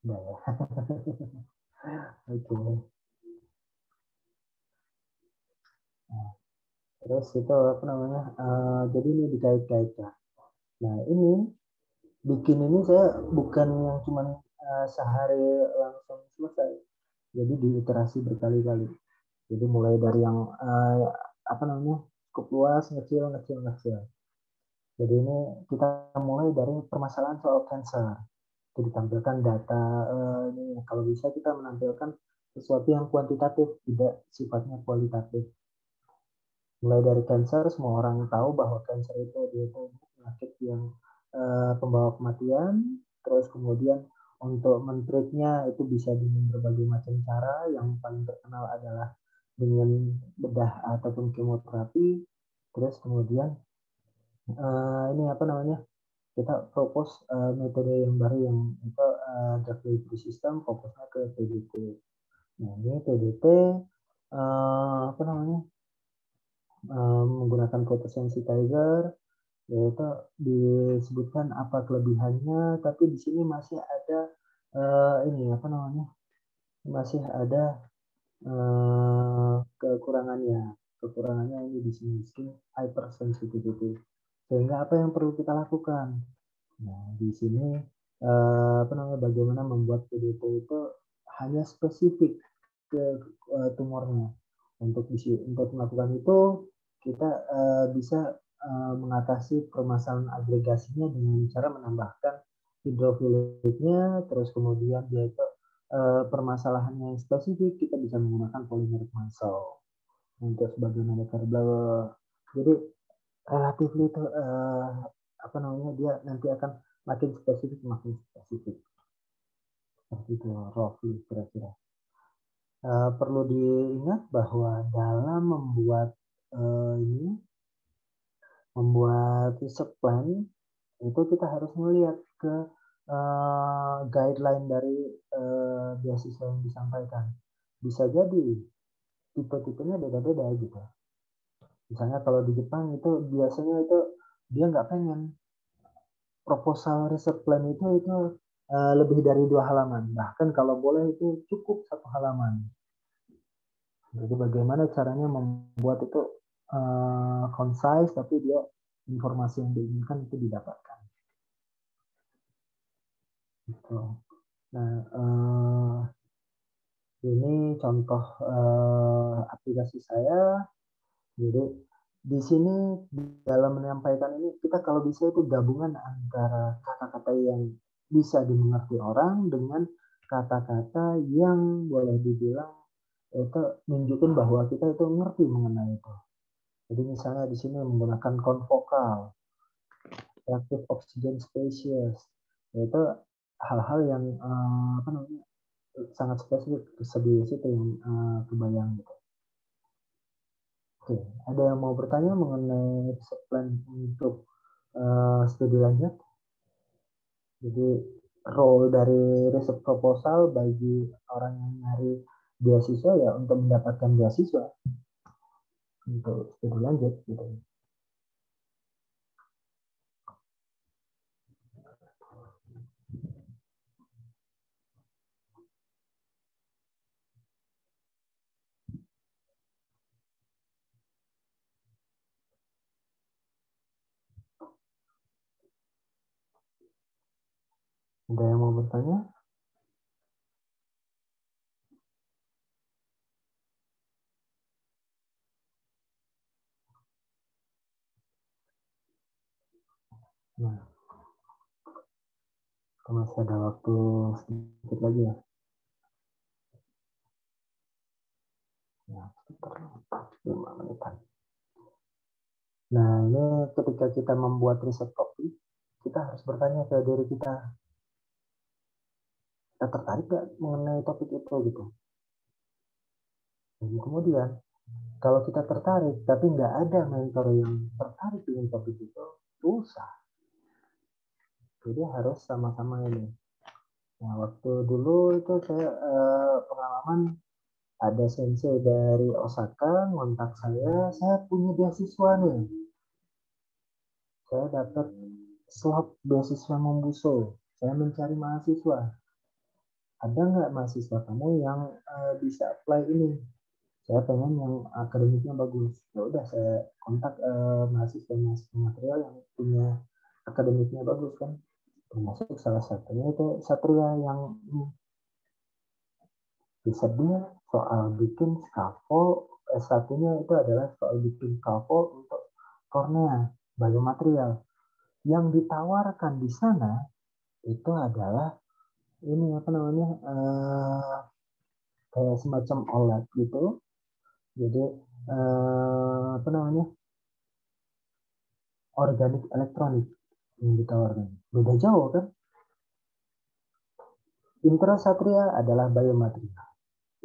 B: Nah, ya. Oke. Nah, Terus itu apa namanya? Jadi ini dikait-kaitkan. Nah ini bikin ini saya bukan yang cuman sehari langsung selesai. Jadi diiterasi berkali-kali. Jadi mulai dari yang apa namanya? Cukup luas, kecil. Jadi ini kita mulai dari permasalahan soal cancer. Itu ditampilkan data ini kalau bisa kita menampilkan sesuatu yang kuantitatif, tidak sifatnya kualitatif. Mulai dari cancer, semua orang tahu bahwa cancer itu penyakit yang pembawa kematian. Terus kemudian untuk men-treatnya itu bisa dengan berbagai macam cara. Yang paling terkenal adalah dengan bedah ataupun kemoterapi. Terus kemudian ini apa namanya? Kita propose metode yang baru yang itu drug delivery system, fokusnya ke PDT. Nah ini PDT apa namanya? Menggunakan photosensitizer, yaitu disebutkan apa kelebihannya, tapi di sini masih ada ini apa namanya? Masih ada kekurangannya. Kekurangannya ini di sini hypersensitivity. Sehingga apa yang perlu kita lakukan? Nah, di sini apa namanya? Bagaimana membuat PDT itu hanya spesifik ke tumornya. Untuk melakukan itu kita bisa mengatasi permasalahan agregasinya dengan cara menambahkan hidrofiliknya, terus kemudian dia itu permasalahannya yang spesifik kita bisa menggunakan polymeric muscle untuk sebagai medical. Jadi relatif itu apa namanya dia nanti akan makin spesifik seperti itu roughly kira-kira. Perlu diingat bahwa dalam membuat research plan itu kita harus melihat ke guideline dari beasiswa yang disampaikan. Bisa jadi tipe-tipenya beda-beda gitu. Misalnya kalau di Jepang itu biasanya itu dia nggak pengen proposal research plan itu lebih dari 2 halaman. Bahkan kalau boleh itu cukup 1 halaman. Jadi bagaimana caranya membuat itu concise tapi dia informasi yang diinginkan itu didapatkan. Gitu. Nah, ini contoh aplikasi saya. Jadi di sini dalam menyampaikan ini kita kalau bisa itu gabungan antara kata-kata yang bisa dimengerti orang dengan kata-kata yang boleh dibilang itu menunjukkan bahwa kita itu ngerti mengenai itu. Jadi misalnya di sini menggunakan konvokal, reactive oxygen species, yaitu hal-hal yang apa namanya sangat spesifik di situ yang kebayang gitu. Oke, ada yang mau bertanya mengenai plan untuk studi lanjut? Jadi role dari riset proposal bagi orang yang nyari beasiswa ya untuk mendapatkan beasiswa untuk studi lanjut gitu. Ada yang mau bertanya? Nah, masih ada waktu sedikit lagi ya. Ya, sekitar 5 menitan. Nah, ini ketika kita membuat riset topik, kita harus bertanya ke diri kita tertarik nggak mengenai topik itu gitu. Dan kemudian, kalau kita tertarik, tapi nggak ada mentor yang tertarik dengan topik itu, susah. Jadi harus sama-sama ini. Nah, waktu dulu itu saya pengalaman ada sensei dari Osaka ngontak saya punya beasiswa nih. Saya dapat slot beasiswa Mombuso. Saya mencari mahasiswa. Ada nggak mahasiswa kamu yang bisa apply ini? Saya pengen yang akademiknya bagus. Ya udah saya kontak mahasiswa material yang punya akademiknya bagus kan. Termasuk salah satunya itu Satria yang bisa dia soal bikin scaffold. S1-nya itu adalah soal bikin scaffold untuk kornea biomaterial. Yang ditawarkan di sana itu adalah ini apa namanya kayak semacam OLED gitu. Jadi apa namanya organik elektronik yang ditawarkan. Beda jauh kan? Interest Satria adalah biomaterial.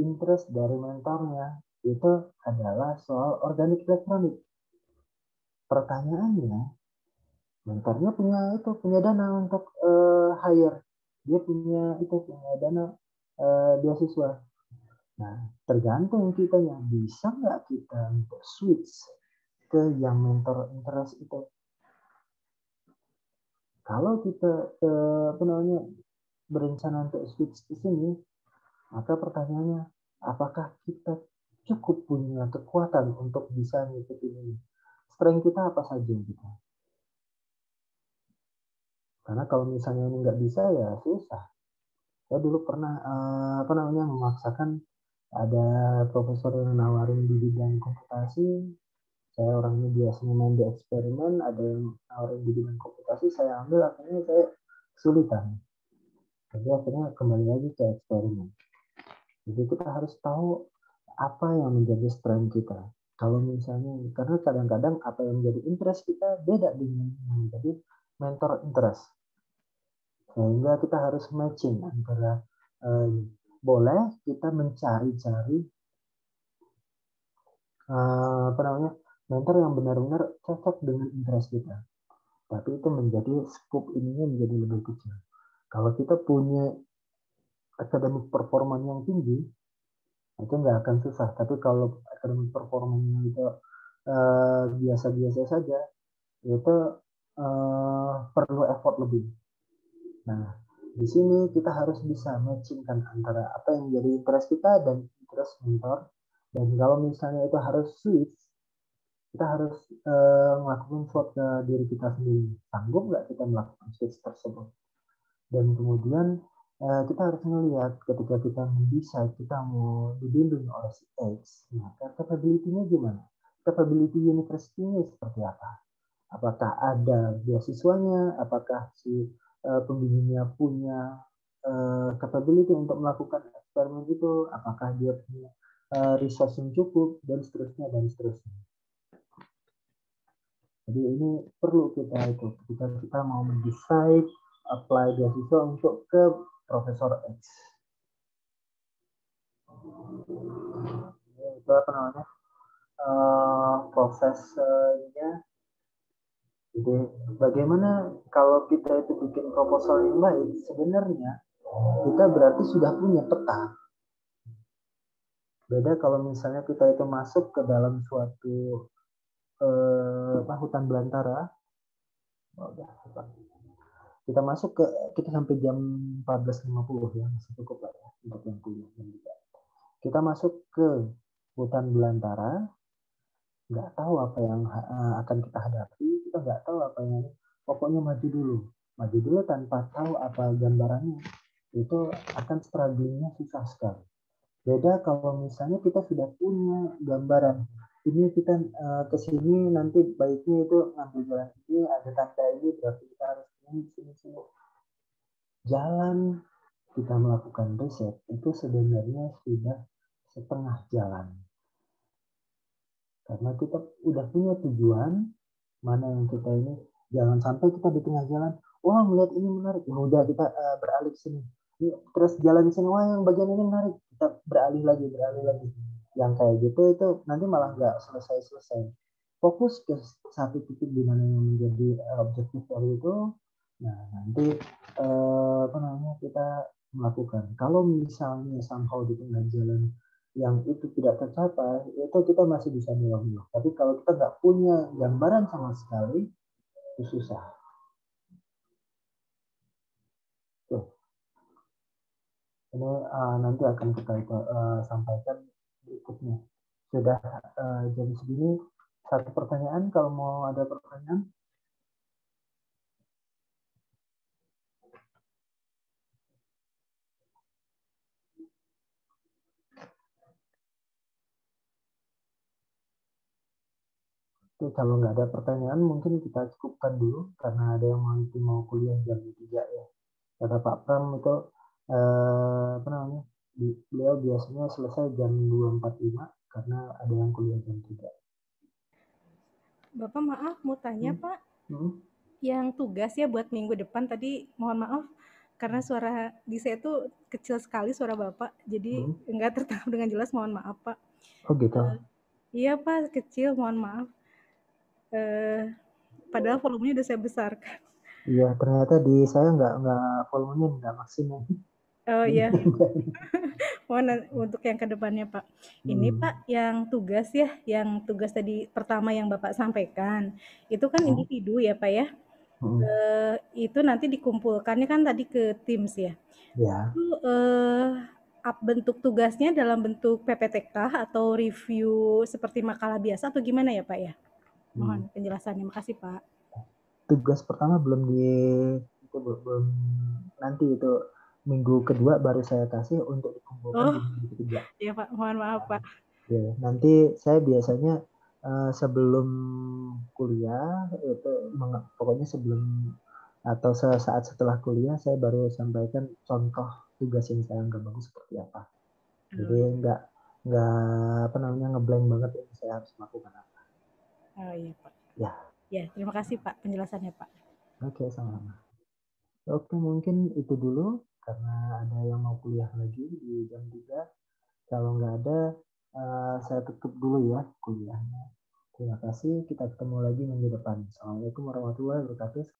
B: Interest dari mentornya itu adalah soal organik elektronik. Pertanyaannya, mentornya punya dana untuk hire. Dia punya dana beasiswa. Nah, tergantung kitanya bisa nggak kita untuk switch ke yang mentor interest itu. Kalau kita berencana untuk switch ke sini, maka pertanyaannya, apakah kita cukup punya kekuatan untuk bisa ngikutin ini? Strength kita apa saja gitu. Karena kalau misalnya ini nggak bisa ya susah. Saya dulu pernah memaksakan ada profesor yang nawarin di bidang komputasi. Saya orangnya biasanya main di eksperimen, ada yang nawarin di bidang komputasi, saya ambil, akhirnya saya kesulitan. Jadi akhirnya kembali lagi ke eksperimen. Jadi kita harus tahu apa yang menjadi strength kita. Kalau misalnya, karena kadang-kadang apa yang menjadi interest kita beda dengan yang menjadi mentor interest. Sehingga kita harus matching antara boleh kita mencari-cari mentor yang benar-benar cocok dengan interest kita. Tapi itu menjadi scope ininya menjadi lebih kecil. Kalau kita punya academic performance yang tinggi, itu nggak akan susah. Tapi kalau academic performance-nya itu biasa-biasa saja, itu perlu effort lebih. Nah, di sini kita harus bisa matchingkan antara apa yang menjadi interest kita dan interest mentor. Dan kalau misalnya itu harus switch, kita harus melakukan swot ke diri kita sendiri. Sanggup nggak kita melakukan switch tersebut? Dan kemudian kita harus melihat ketika kita bisa, kita mau dibimbing oleh si X, maka capability-nya gimana? Capability university-nya seperti apa? Apakah ada beasiswanya? Apakah si pembimbingnya punya capability untuk melakukan eksperimen itu? Apakah dia punya resource yang cukup? Dan seterusnya, dan seterusnya. Jadi ini perlu kita itu ketika kita mau mendesain apply beasiswa untuk ke Profesor X. Itu apa namanya prosesnya. Jadi bagaimana kalau kita itu bikin proposal yang baik, sebenarnya kita berarti sudah punya peta. Beda kalau misalnya kita itu masuk ke dalam suatu hutan belantara. Kita sampai jam 14.50 ya, masih cukup lah ya untuk yang kuliah. Kita masuk ke hutan belantara, nggak tahu apa yang akan kita hadapi, kita nggak tahu apa yang, pokoknya maju dulu tanpa tahu apa gambarannya, itu akan strugglingnya susah sekali. Beda kalau misalnya kita sudah punya gambaran, ini kita kesini nanti baiknya itu ngambil jalan ini, ada tanda ini, berarti kita harus sini. Jalan kita melakukan riset itu sebenarnya sudah setengah jalan. Karena kita udah punya tujuan, mana yang kita ini, jangan sampai kita di tengah jalan, wah melihat ini menarik, ya udah kita beralih sini. Terus jalan sini, wah yang bagian ini menarik, kita beralih lagi. Yang kayak gitu itu nanti malah nggak selesai. Fokus ke satu titik di mana yang menjadi objektif dari itu. Nah nanti kita melakukan. Kalau misalnya somehow di tengah jalan yang itu tidak tercapai, itu kita masih bisa milah-milah. Tapi kalau kita nggak punya gambaran sama sekali, itu susah. Tuh. Ini nanti akan kita sampaikan berikutnya. sudah jam segini. Satu pertanyaan, kalau mau ada pertanyaan. Oke, kalau nggak ada pertanyaan mungkin kita cukupkan dulu karena ada yang mau kuliah jam 3 ya. Kata Pak Pram itu apa namanya? Beliau biasanya selesai jam 2.45 karena ada yang kuliah jam 3.
D: Bapak maaf mau tanya Pak. Yang tugas ya buat minggu depan tadi mohon maaf karena suara di saya tuh kecil sekali suara Bapak. Jadi enggak tertangkap dengan jelas, mohon maaf Pak.
B: Oh gitu.
D: Iya Pak, kecil, mohon maaf. Padahal volumenya udah saya besarkan.
B: Iya, ternyata di saya nggak volumenya nggak maksimal.
D: Oh iya. Mohon untuk yang kedepannya Pak. Ini Pak yang tugas ya, yang tugas tadi pertama yang Bapak sampaikan, itu kan individu ya Pak ya. Itu nanti dikumpulkannya kan tadi ke Teams ya.
B: Ya.
D: Itu bentuk tugasnya dalam bentuk PPTK atau review seperti makalah biasa atau gimana ya Pak ya? Mohon penjelasannya, makasih Pak.
B: Tugas pertama belum nanti itu minggu kedua baru saya kasih untuk dikumpulkan di minggu ketiga.
D: Iya Pak, mohon maaf Pak.
B: Ya, nanti saya biasanya sebelum kuliah itu pokoknya sebelum atau saat setelah kuliah saya baru sampaikan contoh tugas yang saya anggap bagus seperti apa. Jadi nggak apa namanya ngeblank banget ini saya harus melakukan apa.
D: Oh iya Pak.
B: Ya.
D: Ya, terima kasih Pak penjelasannya Pak.
B: Oke, sama-sama. Oke, mungkin itu dulu karena ada yang mau kuliah lagi di jam 3. Kalau nggak ada, saya tutup dulu ya kuliahnya. Terima kasih, kita ketemu lagi minggu depan. Assalamualaikum warahmatullahi wabarakatuh.